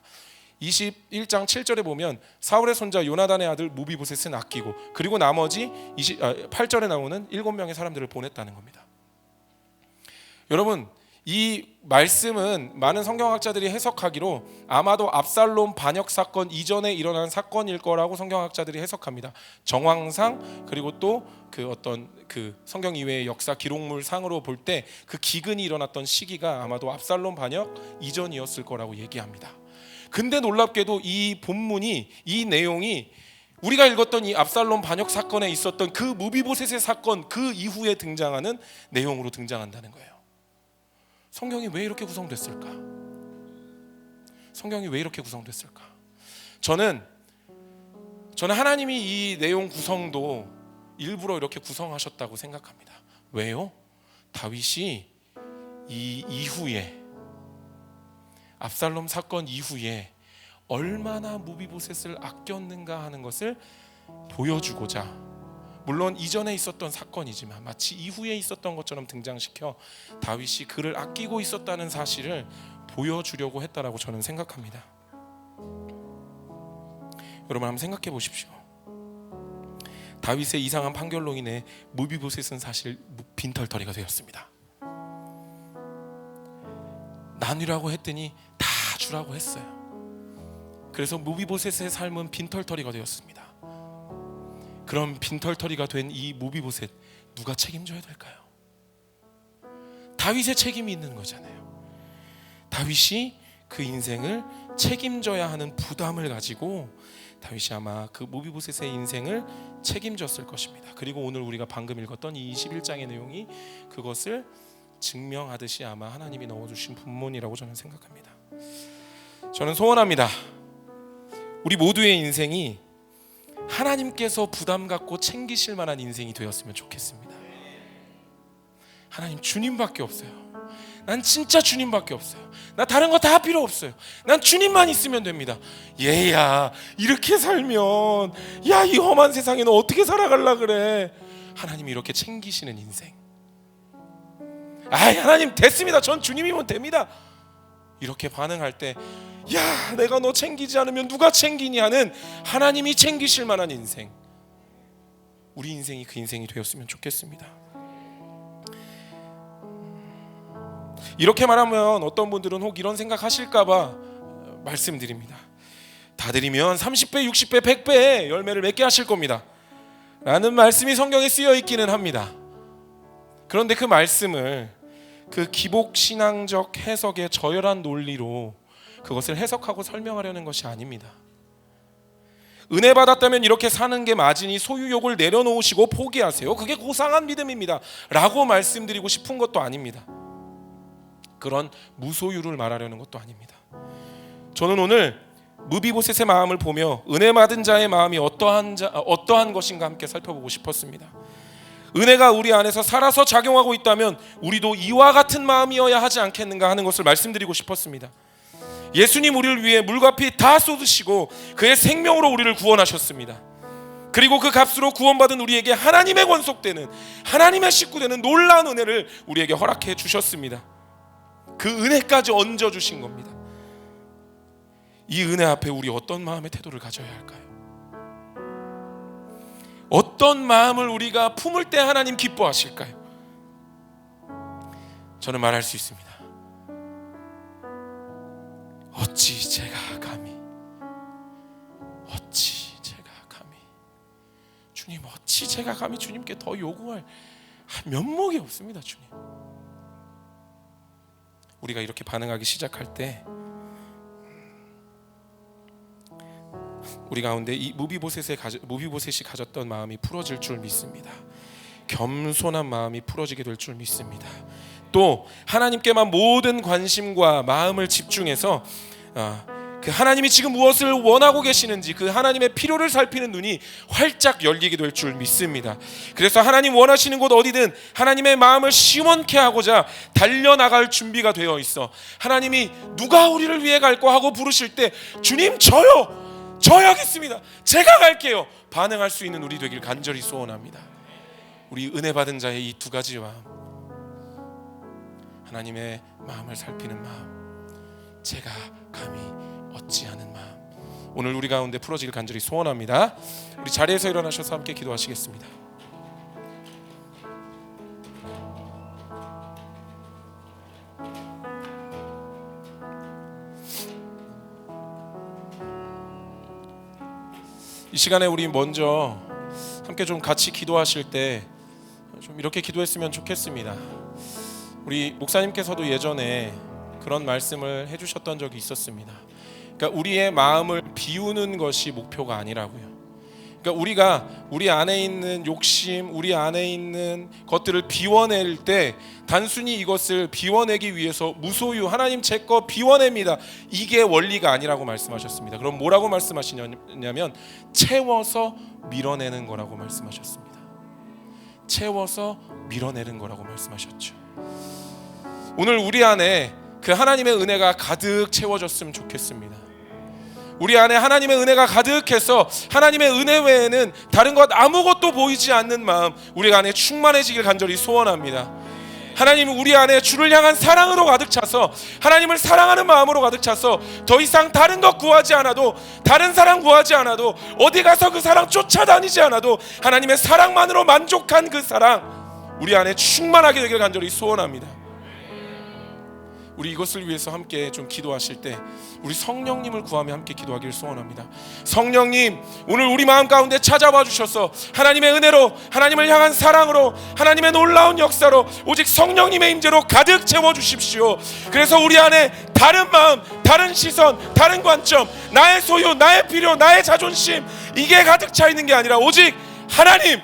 21장 7절에 보면 사울의 손자 요나단의 아들 무비보셋은 아끼고 그리고 나머지 8절에 나오는 7명의 사람들을 보냈다는 겁니다. 여러분, 이 말씀은 많은 성경학자들이 해석하기로 아마도 압살롬 반역 사건 이전에 일어난 사건일 거라고 성경학자들이 해석합니다. 정황상 그리고 또 그 성경 이외의 역사 기록물 상으로 볼 때 그 기근이 일어났던 시기가 아마도 압살롬 반역 이전이었을 거라고 얘기합니다. 근데 놀랍게도 이 본문이 이 내용이 우리가 읽었던 이 압살롬 반역 사건에 있었던 그 무비보셋의 사건 그 이후에 등장하는 내용으로 등장한다는 거예요. 성경이 왜 이렇게 구성됐을까? 성경이 왜 이렇게 구성됐을까? 저는 하나님이 이 내용 구성도 일부러 이렇게 구성하셨다고 생각합니다. 왜요? 다윗이 이 이후에 압살롬 사건 이후에 얼마나 무비보셋을 아꼈는가 하는 것을 보여주고자, 물론 이전에 있었던 사건이지만 마치 이후에 있었던 것처럼 등장시켜 다윗이 그를 아끼고 있었다는 사실을 보여주려고 했다라고 저는 생각합니다. 여러분 한번 생각해 보십시오. 다윗의 이상한 판결로 인해 무비보셋은 사실 빈털터리가 되었습니다. 나누라고 했더니 다 주라고 했어요. 그래서 무비보셋의 삶은 빈털터리가 되었습니다. 그럼 빈털터리가 된 이 무비보셋 누가 책임져야 될까요? 다윗의 책임이 있는 거잖아요. 다윗이 그 인생을 책임져야 하는 부담을 가지고 다윗이 아마 그 무비보셋의 인생을 책임졌을 것입니다. 그리고 오늘 우리가 방금 읽었던 이 21장의 내용이 그것을 증명하듯이 아마 하나님이 넣어주신 분문이라고 저는 생각합니다. 저는 소원합니다. 우리 모두의 인생이 하나님께서 부담 갖고 챙기실 만한 인생이 되었으면 좋겠습니다. 하나님, 주님밖에 없어요. 난 진짜 주님밖에 없어요. 나 다른 거 다 필요 없어요. 난 주님만 있으면 됩니다. 얘야, 이렇게 살면 야, 이 험한 세상에 너 어떻게 살아갈라 그래. 하나님이 이렇게 챙기시는 인생. 하나님 됐습니다. 전 주님이면 됩니다. 이렇게 반응할 때 야, 내가 너 챙기지 않으면 누가 챙기니 하는 하나님이 챙기실 만한 인생, 우리 인생이 그 인생이 되었으면 좋겠습니다. 이렇게 말하면 어떤 분들은 혹 이런 생각하실까 봐 말씀드립니다. 다 드리면 30배, 60배, 100배 열매를 맺게 하실 겁니다 라는 말씀이 성경에 쓰여 있기는 합니다. 그런데 그 말씀을 그 기복 신앙적 해석의 저열한 논리로 그것을 해석하고 설명하려는 것이 아닙니다. 은혜 받았다면 이렇게 사는 게 맞으니 소유욕을 내려놓으시고 포기하세요. 그게 고상한 믿음입니다 라고 말씀드리고 싶은 것도 아닙니다. 그런 무소유를 말하려는 것도 아닙니다. 저는 오늘 무비보셋의 마음을 보며 은혜 받은 자의 마음이 어떠한 것인가 함께 살펴보고 싶었습니다. 은혜가 우리 안에서 살아서 작용하고 있다면 우리도 이와 같은 마음이어야 하지 않겠는가 하는 것을 말씀드리고 싶었습니다. 예수님 우리를 위해 물과 피 다 쏟으시고 그의 생명으로 우리를 구원하셨습니다. 그리고 그 값으로 구원받은 우리에게 하나님의 권속되는, 하나님의 식구되는 놀라운 은혜를 우리에게 허락해 주셨습니다. 그 은혜까지 얹어주신 겁니다. 이 은혜 앞에 우리 어떤 마음의 태도를 가져야 할까요? 어떤 마음을 우리가 품을 때 하나님 기뻐하실까요? 저는 말할 수 있습니다. 어찌 제가 감히 주님, 어찌 제가 감히 주님께 더 요구할 면목이 없습니다. 주님, 우리가 이렇게 반응하기 시작할 때 우리 가운데 이 무비보셋이 가졌던 마음이 풀어질 줄 믿습니다. 겸손한 마음이 풀어지게 될 줄 믿습니다. 또 하나님께만 모든 관심과 마음을 집중해서 그 하나님이 지금 무엇을 원하고 계시는지 그 하나님의 필요를 살피는 눈이 활짝 열리게 될 줄 믿습니다. 그래서 하나님 원하시는 곳 어디든 하나님의 마음을 시원케 하고자 달려나갈 준비가 되어 있어 하나님이 누가 우리를 위해 갈까 하고 부르실 때 주님 저요, 저 여기 있습니다, 제가 갈게요 반응할 수 있는 우리 되길 간절히 소원합니다. 우리 은혜 받은 자의 이 두 가지 마음, 하나님의 마음을 살피는 마음, 제가 감히 어찌하는 마음, 오늘 우리 가운데 풀어지길 간절히 소원합니다. 우리 자리에서 일어나셔서 함께 기도하시겠습니다. 이 시간에 우리 먼저 함께 좀 같이 기도하실 때 좀 이렇게 기도했으면 좋겠습니다. 우리 목사님께서도 예전에 그런 말씀을 해주셨던 적이 있었습니다. 그러니까 우리의 마음을 비우는 것이 목표가 아니라고요. 그러니까 우리가 우리 안에 있는 욕심, 우리 안에 있는 것들을 비워낼 때 단순히 이것을 비워내기 위해서 무소유, 하나님 제 거 비워냅니다, 이게 원리가 아니라고 말씀하셨습니다. 그럼 뭐라고 말씀하시냐면 채워서 밀어내는 거라고 말씀하셨습니다. 채워서 밀어내는 거라고 말씀하셨죠. 오늘 우리 안에 그 하나님의 은혜가 가득 채워졌으면 좋겠습니다. 우리 안에 하나님의 은혜가 가득해서 하나님의 은혜 외에는 다른 것 아무것도 보이지 않는 마음, 우리 안에 충만해지길 간절히 소원합니다. 하나님은 우리 안에 주를 향한 사랑으로 가득 차서 하나님을 사랑하는 마음으로 가득 차서 더 이상 다른 것 구하지 않아도, 다른 사랑 구하지 않아도, 어디 가서 그 사랑 쫓아다니지 않아도 하나님의 사랑만으로 만족한 그 사랑 우리 안에 충만하게 되길 간절히 소원합니다. 우리 이것을 위해서 함께 좀 기도하실 때 우리 성령님을 구하며 함께 기도하기를 소원합니다. 성령님, 오늘 우리 마음 가운데 찾아와 주셔서 하나님의 은혜로, 하나님을 향한 사랑으로, 하나님의 놀라운 역사로 오직 성령님의 임재로 가득 채워주십시오. 그래서 우리 안에 다른 마음, 다른 시선, 다른 관점, 나의 소유, 나의 필요, 나의 자존심, 이게 가득 차 있는 게 아니라 오직 하나님,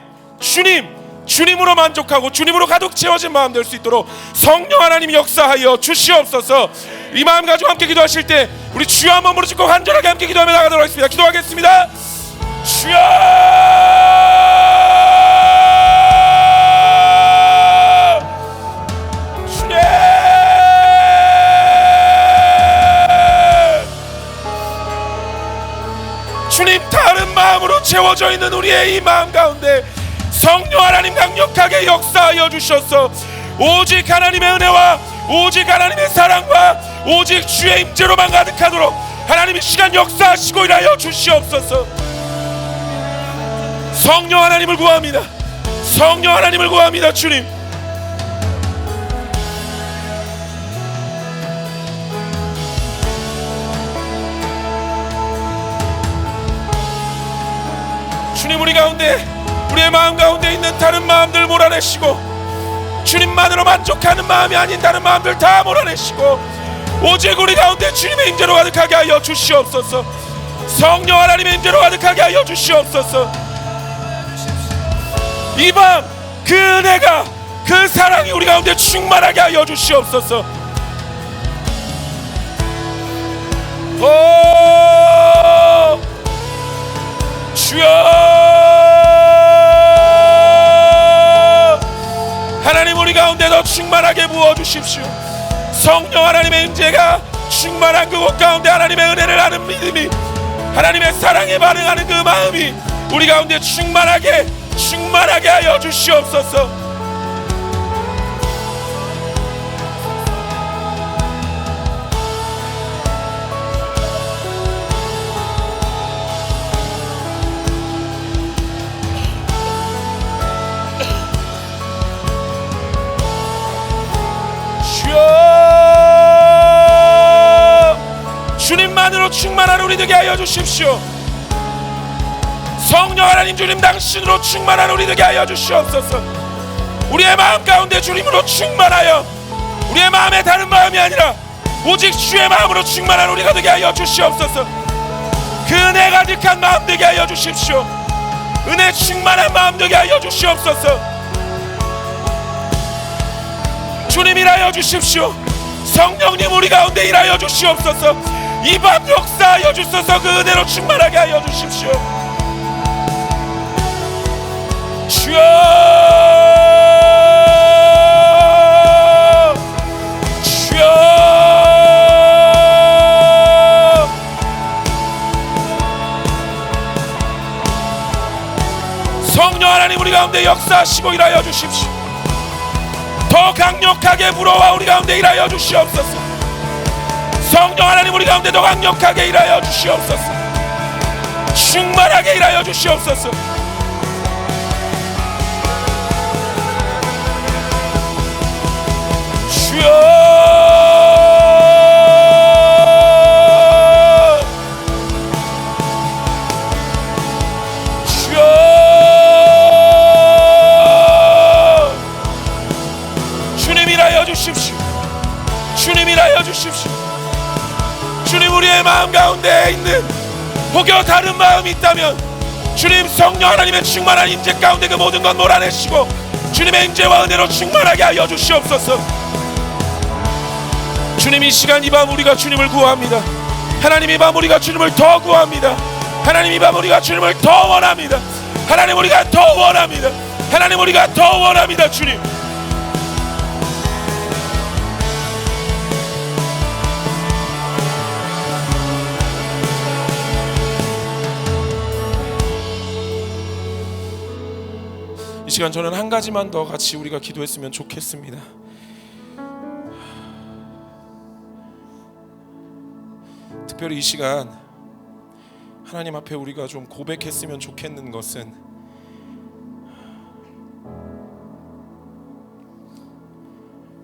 주님으로 만족하고 주님으로 가득 채워진 마음 될 수 있도록 성령 하나님 역사하여 주시옵소서. 이 마음 가지고 함께 기도하실 때 우리 주여 한번 무릎 꿇고 간절하게 함께 기도하며 나가도록 하겠습니다. 기도하겠습니다. 주여, 주님, 다른 마음으로 채워져 있는 우리의 이 마음 가운데 성령 하나님 강력하게 역사하여 주셔서 오직 하나님의 은혜와 오직 하나님의 사랑과 오직 주의 임재로만 가득하도록 하나님의 시간 역사하시고 일하여 주시옵소서. 성령 하나님을 구합니다. 성령 하나님을 구합니다. 주님, 주님, 우리 가운데, 우리의 마음 가운데 있는 다른 마음들 몰아내시고 주님만으로 만족하는 마음이 아닌 다른 마음들 다 몰아내시고 오직 우리 가운데 주님의 임재로 가득하게 하여 주시옵소서. 성령 하나님의 임재로 가득하게 하여 주시옵소서. 이 밤 그 은혜가, 그 사랑이 우리 가운데 충만하게 하여 주시옵소서. 오 주여, 하나님 우리 가운데 더 충만하게 부어주십시오. 성령 하나님의 임재가 충만한 그곳 가운데 하나님의 은혜를 아는 믿음이, 하나님의 사랑에 반응하는 그 마음이 우리 가운데 충만하게 하여 주시옵소서. 주님만으로 충만한 우리 되게 하여 주십시오. 성령 하나님, 주님 당신으로 충만한 우리 되게 하여 주시옵소서. 우리의 마음 가운데 주님으로 충만하여 우리의 마음에 다른 마음이 아니라 오직 주의 마음으로 충만한 우리가 되게 하여 주시옵소서. 그 은혜 가득한 마음 되게 하여 주십시오. 은혜 충만한 마음 되게 하여 주시옵소서. 주님 일하여 주십시오. 성령님 우리 가운데 일하여 주시옵소서. 이 밤 역사하여 주소서. 그 은혜로 충만하게 하여 주십시오. 주여, 주여, 성령 하나님 우리 가운데 역사하시고 일하여 주십시오. 더 강력하게 불어와 우리 가운데 일하여 주시옵소서. 성령 하나님 우리 가운데 더 강력하게 일하여 주시옵소서. 충만하게 일하여 주시옵소서. 주여, 주여, 주님 일하여 주십시오. 주님 일하여 주십시오. 주님 우리의 마음 가운데 있는 혹여 다른 마음이 있다면 주님 성령 하나님의 충만한 임재 가운데 그 모든 것 몰아내시고 주님의 임재와 은혜로 충만하게 하여 주시옵소서. 주님 이 시간 이 밤 우리가 주님을 구합니다. 하나님 이 밤 우리가 주님을 더 구합니다. 하나님 이 밤 우리가 주님을 더 원합니다. 하나님 우리가 더 원합니다. 하나님 우리가 더 원합니다. 주님 이 시간 저는 한 가지만 더 같이 우리가 기도했으면 좋겠습니다. 특별히 이 시간 하나님 앞에 우리가 좀 고백했으면 좋겠는 것은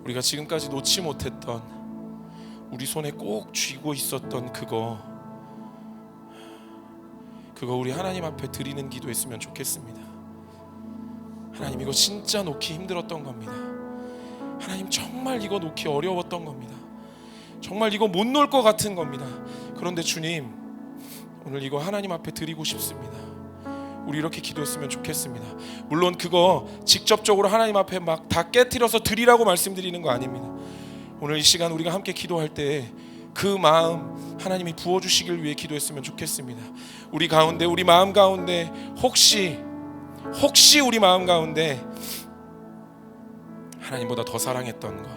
우리가 지금까지 놓지 못했던 우리 손에 꼭 쥐고 있었던 그거 우리 하나님 앞에 드리는 기도했으면 좋겠습니다. 하나님 이거 진짜 놓기 힘들었던 겁니다. 하나님 정말 이거 놓기 어려웠던 겁니다. 정말 이거 못 놓을 것 같은 겁니다. 그런데 주님 오늘 이거 하나님 앞에 드리고 싶습니다. 우리 이렇게 기도했으면 좋겠습니다. 물론 그거 직접적으로 하나님 앞에 막 다 깨트려서 드리라고 말씀드리는 거 아닙니다. 오늘 이 시간 우리가 함께 기도할 때 그 마음 하나님이 부어주시길 위해 기도했으면 좋겠습니다. 우리 가운데 우리 마음 가운데 혹시 우리 마음 가운데 하나님보다 더 사랑했던 거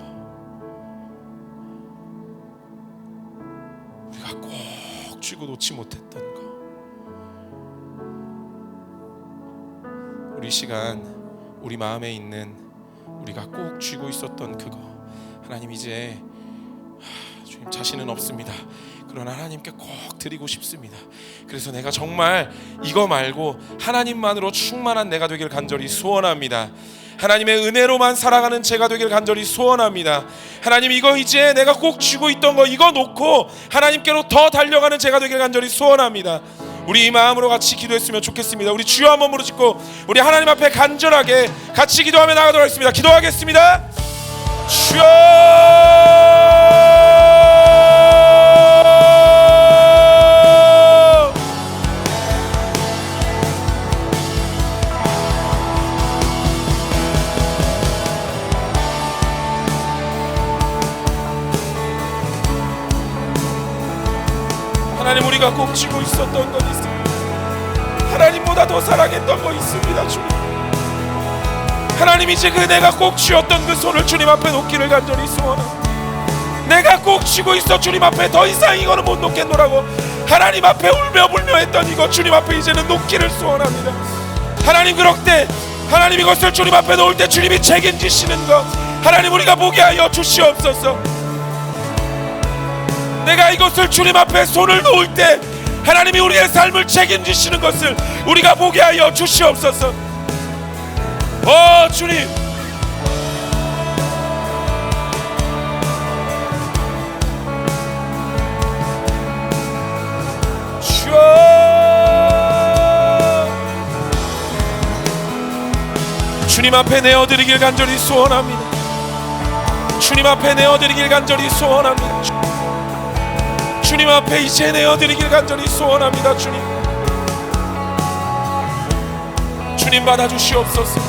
우리가 꼭 쥐고 놓지 못했던 거 우리 시간 우리 마음에 있는 우리가 꼭 쥐고 있었던 그거 하나님 이제 주님 자신은 없습니다. 그러나 하나님께 꼭 드리고 싶습니다. 그래서 내가 정말 이거 말고 하나님만으로 충만한 내가 되길 간절히 소원합니다. 하나님의 은혜로만 살아가는 제가 되길 간절히 소원합니다. 하나님 이거 이제 내가 꼭 쥐고 있던 거 이거 놓고 하나님께로 더 달려가는 제가 되길 간절히 소원합니다. 우리 이 마음으로 같이 기도했으면 좋겠습니다. 우리 주여 한번 부르짖고 우리 하나님 앞에 간절하게 같이 기도하며 나가도록 하겠습니다. 기도하겠습니다. 주여! 하나님, 우리가 꼭 쥐고 있었던 것 있습니다. 하나님보다 더 사랑했던 거 있습니다. 주님, 하나님, 이제 그 내가 꼭 쥐었던 그 손을 주님 앞에 놓기를 간절히 소원합니다. 내가 꼭 쥐고 있어 주님 앞에 더 이상 이거는 못 놓겠노라고 하나님 앞에 울며 불며 했던 이거 주님 앞에 이제는 놓기를 소원합니다. 하나님, 그럴 때 하나님 이것을 주님 앞에 놓을 때 주님이 책임지시는 것 하나님 우리가 보게 하여 주시옵소서. 내가 이것을 주님 앞에 손을 놓을 때 하나님이 우리의 삶을 책임지시는 것을 우리가 보게 하여 주시옵소서. 주님, 주님 앞에 내어드리길 간절히 소원합니다. 주님 앞에 내어드리길 간절히 소원합니다. 주님 앞에 이제 내어드리길 간절히 소원합니다. 주님 받아주시옵소서.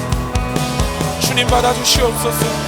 주님 받아주시옵소서.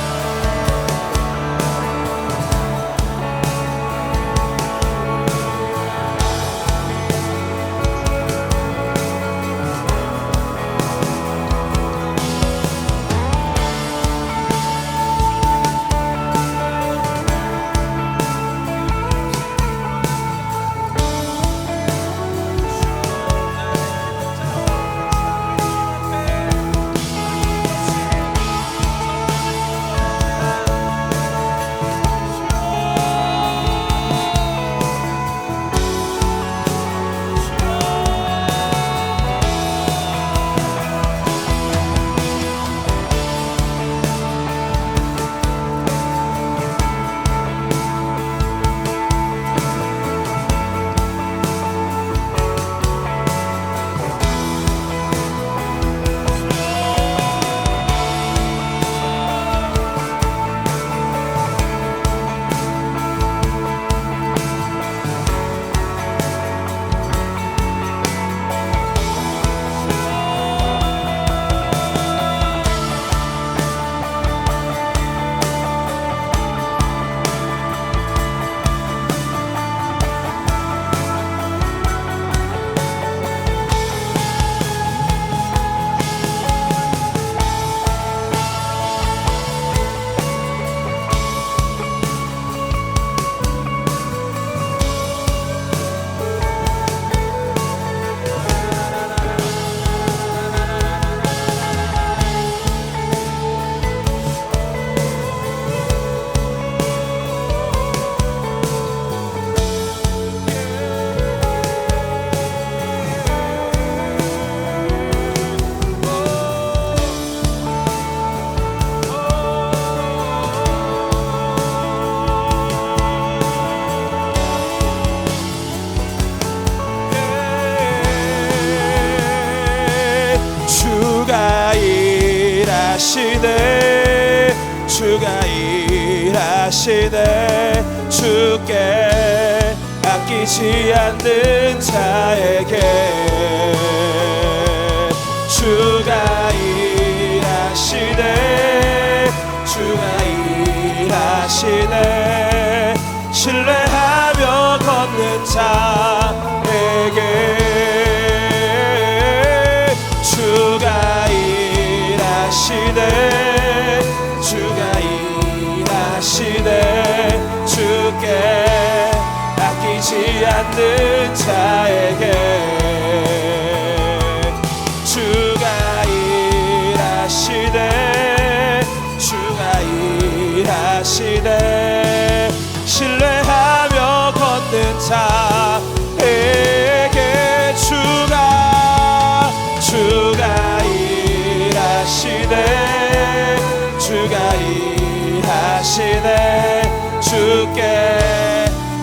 주가 일하시네. 주께 아끼지 않는 자에게 주가 일하시네. 주가 일하시네. 신뢰하며 걷는 자에게 주가 일하시네. 주가 일하시네. 주께 아끼지 않는 자에게 주가 일하시네. 주가 일하시네. 신뢰하며 걷는 자에게 주가 일하시네. 주가 일하시네. 주께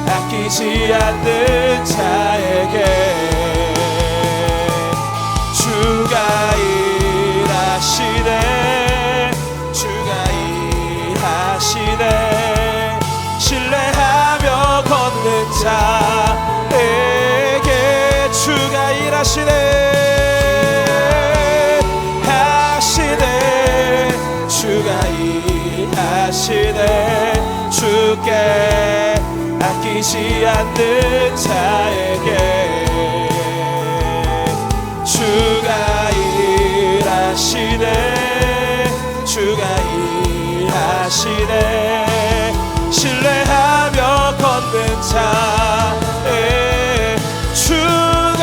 아끼지 않는 자에게 주가 일하시네 주께 아끼지 않는 자에게 주가 일하시네 주가 일하시네 신뢰하며 걷는 자에 주가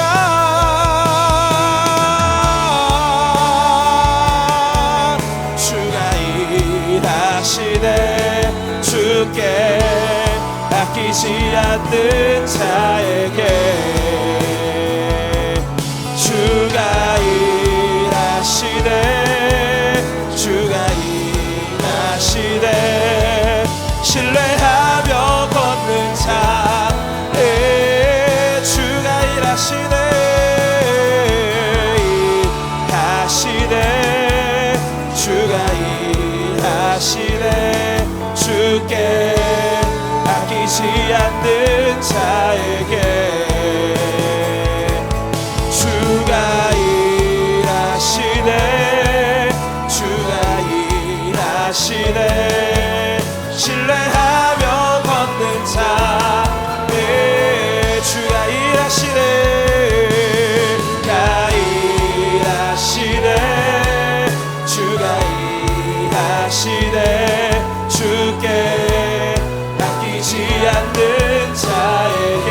일하시네 주께 아끼지 않는 자에게 주가 일하시네 주가 일하시네 신뢰하며 걷는 자에 주가 일하시네 일하시네 주가 일하시네 주께 아끼지 않는 자에게 주가 일하시네 주가 일하시네 신뢰하며 걷는 자에 주가 일하시네 주가 일하시네 주께 아끼지 않는 자에게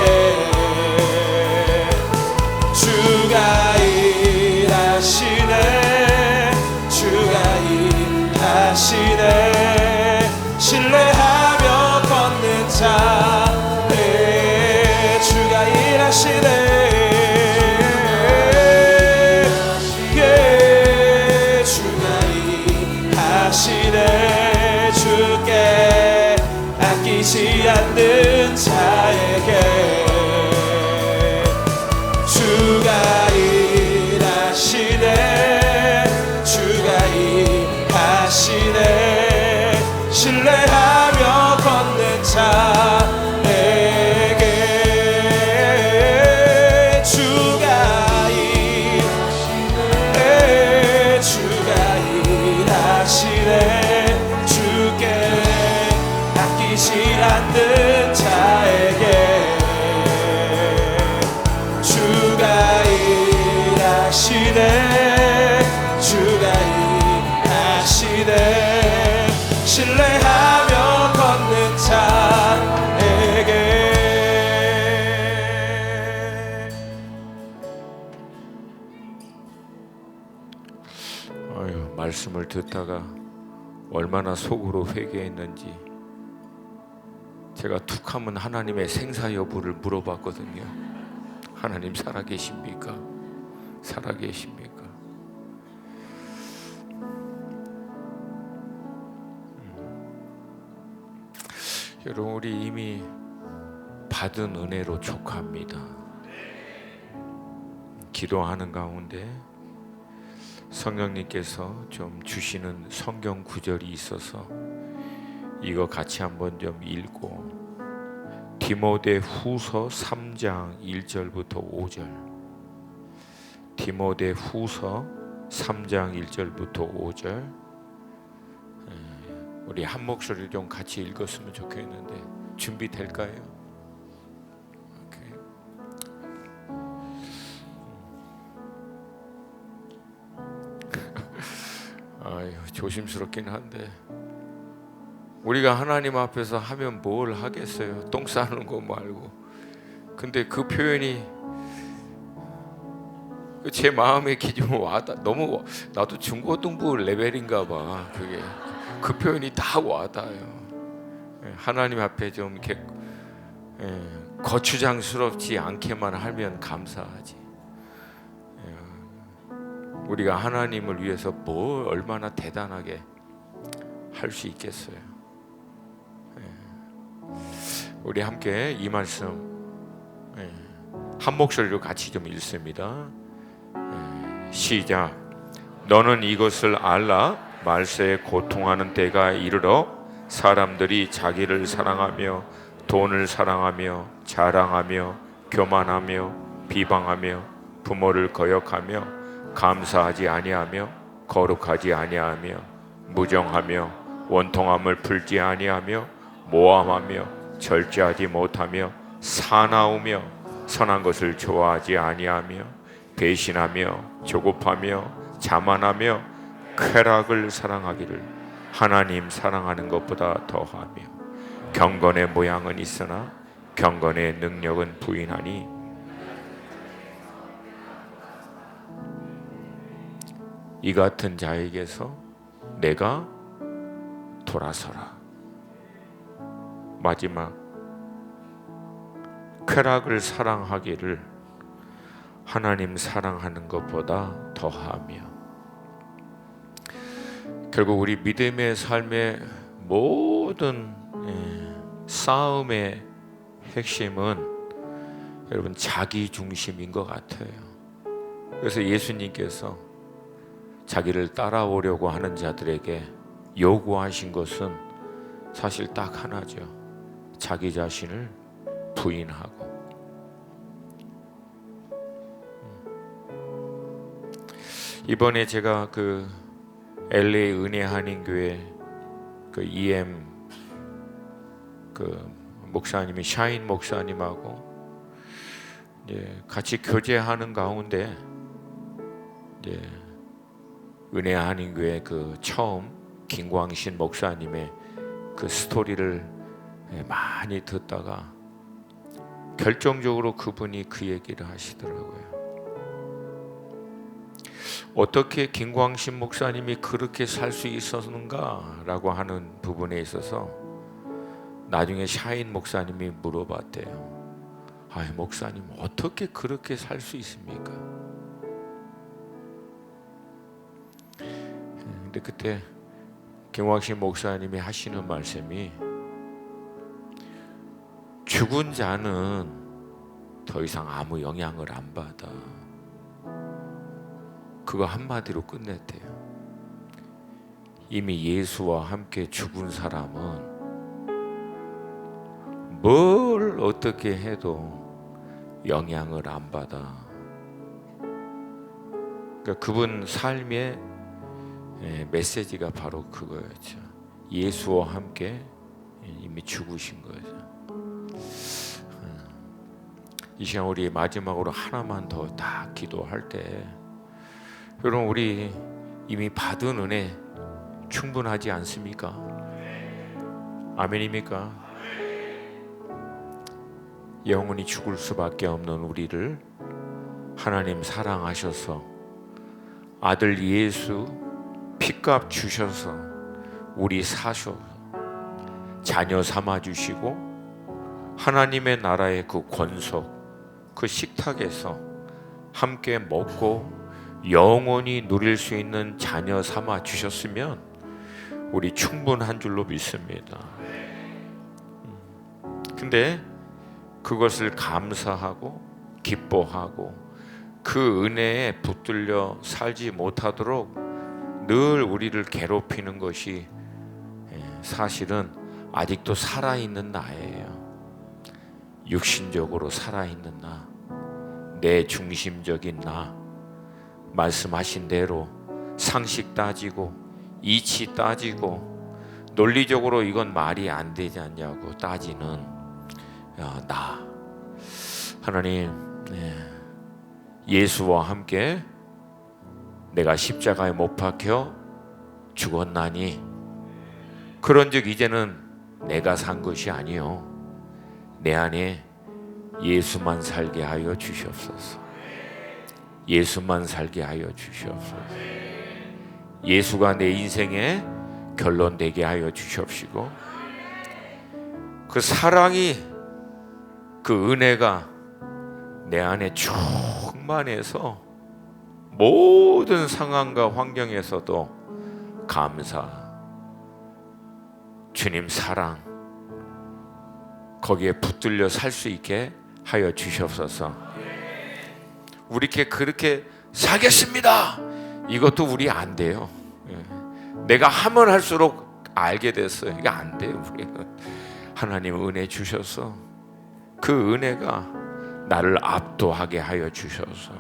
주가 일하시네 주가 일하시네 신뢰하며 걷는 자에 주가 일하시네 하시네 주께 아끼지 않는 자에게 주가 일하시네 주가 일하시네 신뢰하며 걷는 자에게 주가 일하시네 주가 일하시네 주께 아끼지 않는 자에게 주가 일하시네 주가 일하시네 신뢰하며 걷는 자에게 말씀을 듣다가 얼마나 속으로 회개했는지 제가 툭하면 하나님의 생사 여부를 물어봤거든요. 하나님 살아계십니까? 살아계십니까? 여러분 우리 이미 받은 은혜로 족합니다. 기도하는 가운데 성령님께서 좀 주시는 성경 구절이 있어서 이거 같이 한번 좀 읽고 디모데후서 3장 1절부터 5절 디모데후서 3장 1절부터 5절 우리 한 목소리 좀 같이 읽었으면 좋겠는데 준비될까요? 오케이. 아유, 조심스럽긴 한데 우리가 하나님 앞에서 하면 뭘 하겠어요? 똥 싸는 거 말고. 근데 그 표현이 제 마음의 기준은 와닿. 너무 나도 중고등부 레벨인가 봐. 그게 그 표현이 다 와닿아요. 하나님 앞에 좀 이렇게 거추장스럽지 않게만 하면 감사하지. 우리가 하나님을 위해서 뭘 얼마나 대단하게 할 수 있겠어요. 우리 함께 이 말씀 한 목소리로 같이 좀 읽습니다. 시작. 너는 이것을 알라. 말세에 고통하는 때가 이르러 사람들이 자기를 사랑하며 돈을 사랑하며 자랑하며 교만하며 비방하며 부모를 거역하며 감사하지 아니하며 거룩하지 아니하며 무정하며 원통함을 풀지 아니하며 모함하며 절제하지 못하며 사나우며 선한 것을 좋아하지 아니하며 배신하며 조급하며 자만하며 쾌락을 사랑하기를 하나님 사랑하는 것보다 더하며 경건의 모양은 있으나 경건의 능력은 부인하니 이 같은 자에게서 내가 돌아서라. 마지막 쾌락을 사랑하기를 하나님 사랑하는 것보다 더하며. 결국 우리 믿음의 삶의 모든 싸움의 핵심은 여러분 자기 중심인 것 같아요. 그래서 예수님께서 자기를 따라오려고 하는 자들에게 요구하신 것은 사실 딱 하나죠. 자기 자신을 부인하고. 이번에 제가 그 LA 은혜 한인교회 그 EM 그 목사님이 샤인 목사님하고 이제 같이 교제하는 가운데 이제 은혜 한인교회 그 처음 김광신 목사님의 그 스토리를 많이 듣다가 결정적으로 그분이 그 얘기를 하시더라고요. 어떻게 김광신 목사님이 그렇게 살 수 있었는가라고 하는 부분에 있어서 나중에 샤인 목사님이 물어봤대요. 아, 목사님 어떻게 그렇게 살 수 있습니까? 근데 그때 김광신 목사님이 하시는 말씀이 죽은 자는 더 이상 아무 영향을 안 받아. 그거 한마디로 끝냈대요. 이미 예수와 함께 죽은 사람은 뭘 어떻게 해도 영향을 안 받아. 그러니까 그분 삶의 메시지가 바로 그거였죠. 예수와 함께 이미 죽으신 거죠. 이 시간 우리 마지막으로 하나만 더 딱 기도할 때, 여러분 우리 이미 받은 은혜 충분하지 않습니까? 아멘입니까? 영원히 죽을 수밖에 없는 우리를 하나님 사랑하셔서 아들 예수 피값 주셔서 우리 사셔 자녀 삼아 주시고 하나님의 나라의 그 권속 그 식탁에서 함께 먹고 영원히 누릴 수 있는 자녀 삼아 주셨으면 우리 충분한 줄로 믿습니다. 근데 그것을 감사하고 기뻐하고 그 은혜에 붙들려 살지 못하도록 늘 우리를 괴롭히는 것이 사실은 아직도 살아있는 나예요. 육신적으로 살아있는 나, 내 중심적인 나, 말씀하신 대로 상식 따지고 이치 따지고 논리적으로 이건 말이 안 되지 않냐고 따지는 나. 하나님, 예수와 함께 내가 십자가에 못 박혀 죽었나니 그런즉 이제는 내가 산 것이 아니요 내 안에 예수만 살게 하여 주시옵소서. 예수만 살게 하여 주시옵소서. 예수가 내 인생의 결론 되게 하여 주시옵시고 그 사랑이 그 은혜가 내 안에 충만해서 모든 상황과 환경에서도 감사, 주님 사랑 거기에 붙들려 살 수 있게 하여 주시옵소서. 우리께 그렇게 살겠습니다 이것도 우리 안 돼요. 내가 하면 할수록 알게 됐어요. 이게 안 돼요. 우리는 하나님 은혜 주셔서 그 은혜가 나를 압도하게 하여 주셔서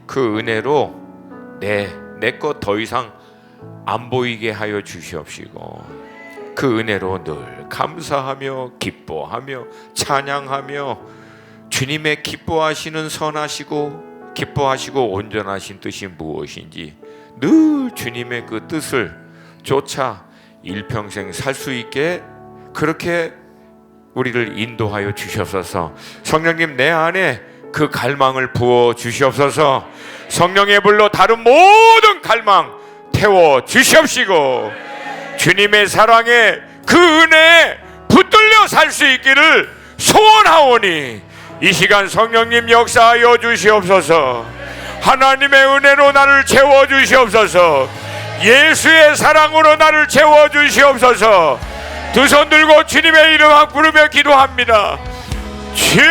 그 은혜로 내 것 더 이상 안 보이게 하여 주시옵시고 그 은혜로 늘 감사하며 기뻐하며 찬양하며 주님의 기뻐하시는 선하시고 기뻐하시고 온전하신 뜻이 무엇인지 늘 주님의 그 뜻을 쫓아 일평생 살 수 있게 그렇게 우리를 인도하여 주시옵소서. 성령님 내 안에 그 갈망을 부어 주시옵소서. 성령의 불로 다른 모든 갈망 태워 주시옵시고 주님의 사랑에 그 은혜에 붙들려 살 수 있기를 소원하오니 이 시간 성령님 역사하여 주시옵소서. 하나님의 은혜로 나를 채워 주시옵소서. 예수의 사랑으로 나를 채워 주시옵소서. 두 손 들고 주님의 이름 부르며 기도합니다. 주여!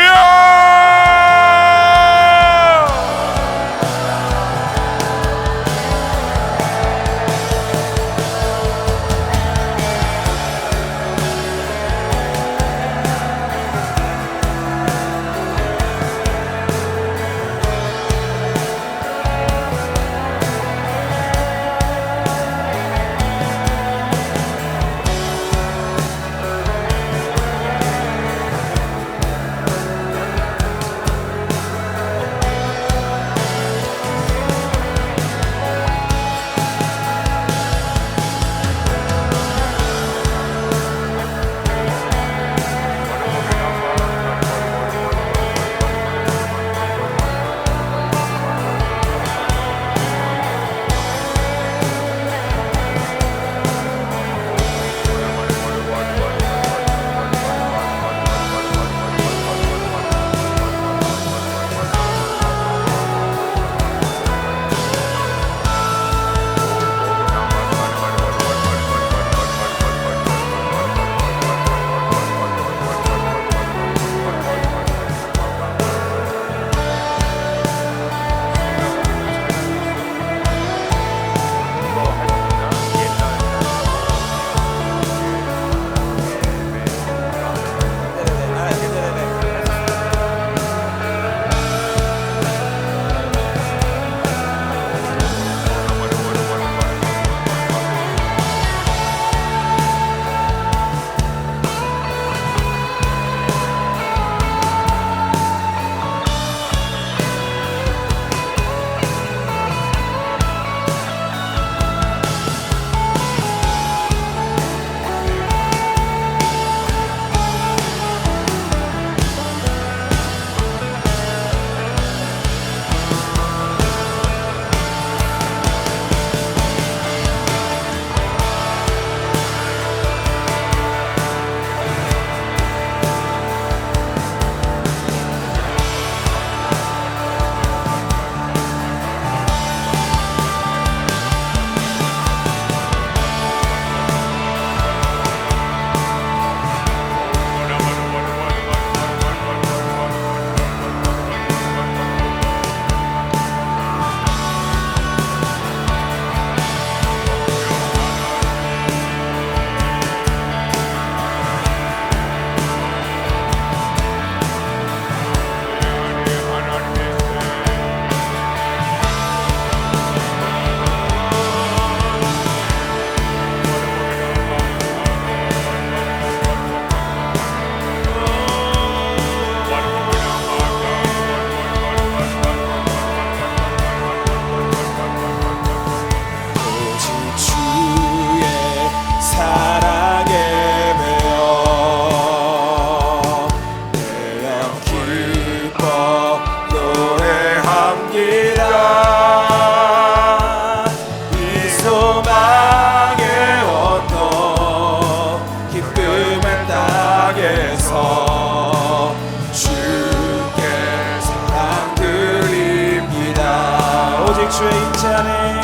주의 임재 안에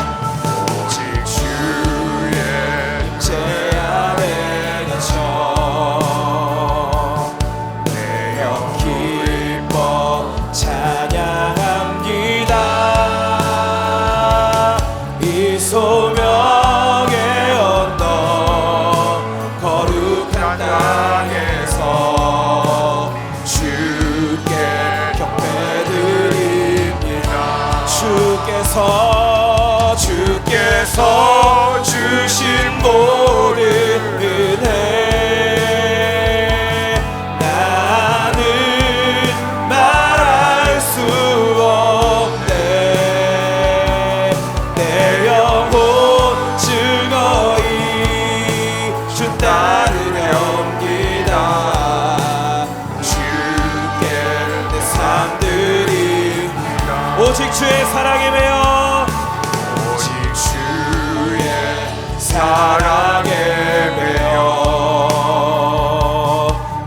오직 주의 임재 안에 계셔 내 영 기뻐 찬양합니다. 이 소명의 언덕 거룩한 땅에서 주께 경배드립니다. 주 주께서 주신 모든 은혜 나는 말할 수 없네. 내 영혼 즐거이 주 따르렵니다. 주께 내 삶들이 오직 주의 사랑에 매여 사랑에 매여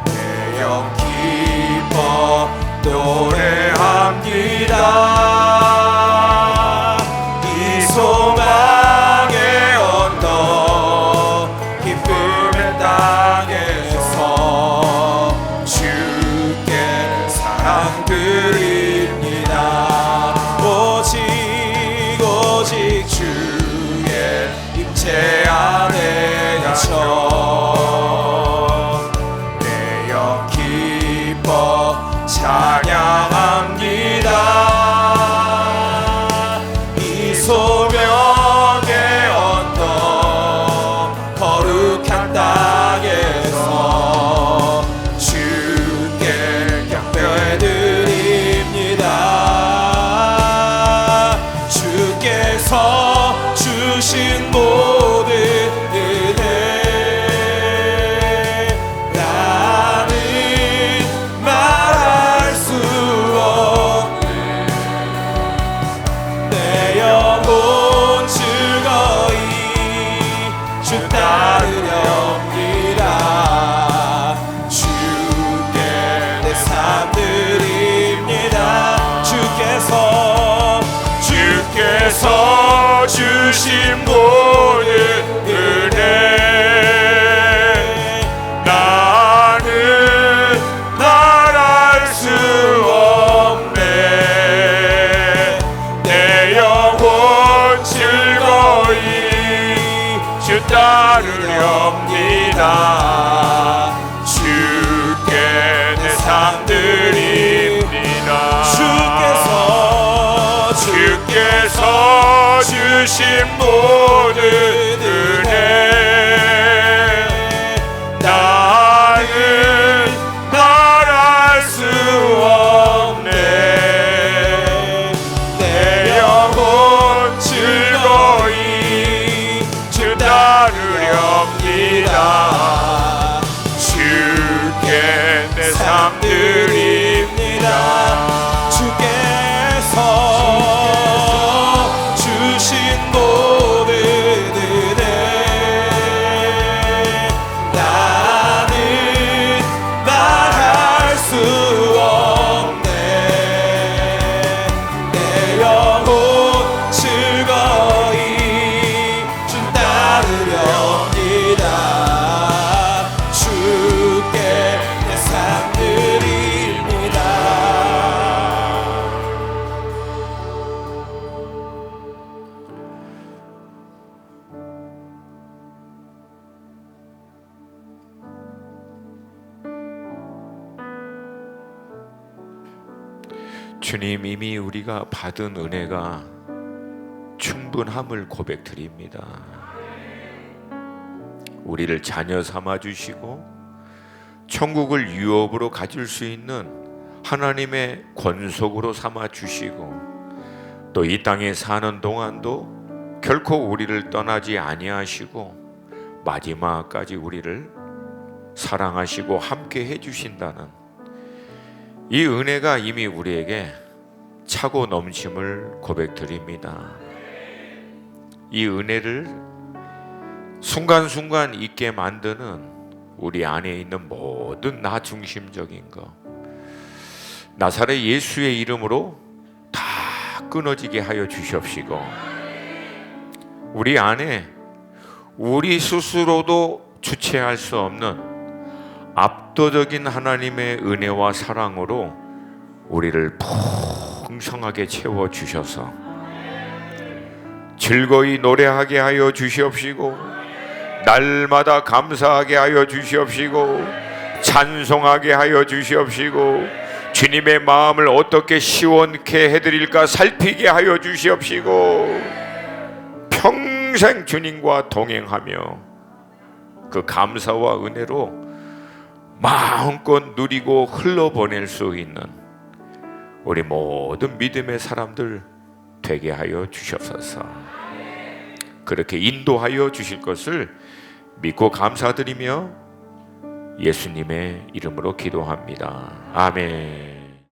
내 영 기뻐 노래합니다. 이 소망의 언덕 기쁨의 땅에서 주께 사랑 드립니다. 오직 주의 임재 안에 갇혀 내 영 기뻐 찬양합니다. 이 소명의 언덕 거룩한 땅에서 주께 경배드립니다. 주께서 주신 모든 은혜 나는 말할 수 없네. 내 영혼 즐거이 주 따르렵니다. 주께 내 삶 드립니다. 주께서 주신 모든 은혜 나는 말할 수 없네. 내 영혼 즐거이 주 따르렵니다. 주께 내 삶 드립니다. 주께서 주신 모든 은혜 나는 말할 수 없네. 내 영혼 즐거이 주 따르렵니다. 주께 내 삶 드립니다. 주께서 주신 모든 은혜 나는 말할 수 없네. 내 영혼 즐거이 주 따르렵니다. 주께 내 삶 드립니다. 주님, 이미 우리가 받은 은혜가 충분함을 고백드립니다. 우리를 자녀 삼아 주시고 천국을 유업으로 가질 수 있는 하나님의 권속으로 삼아 주시고 또 이 땅에 사는 동안도 결코 우리를 떠나지 아니하시고 마지막까지 우리를 사랑하시고 함께 해주신다는 이 은혜가 이미 우리에게 차고 넘침을 고백드립니다. 이 은혜를 순간순간 있게 만드는 우리 안에 있는 모든 나 중심적인 것, 나사렛 예수의 이름으로 다 끊어지게 하여 주시옵시고, 우리 안에 우리 스스로도 주체할 수 없는 압도적인 하나님의 은혜와 사랑으로 우리를 풍성하게 채워주셔서 즐거이 노래하게 하여 주시옵시고, 날마다 감사하게 하여 주시옵시고, 찬송하게 하여 주시옵시고, 주님의 마음을 어떻게 시원케 해드릴까 살피게 하여 주시옵시고 평생 주님과 동행하며 그 감사와 은혜로 마음껏 누리고 흘러보낼 수 있는 우리 모든 믿음의 사람들 되게 하여 주시옵소서. 그렇게 인도하여 주실 것을 믿고 감사드리며 예수님의 이름으로 기도합니다. 아멘.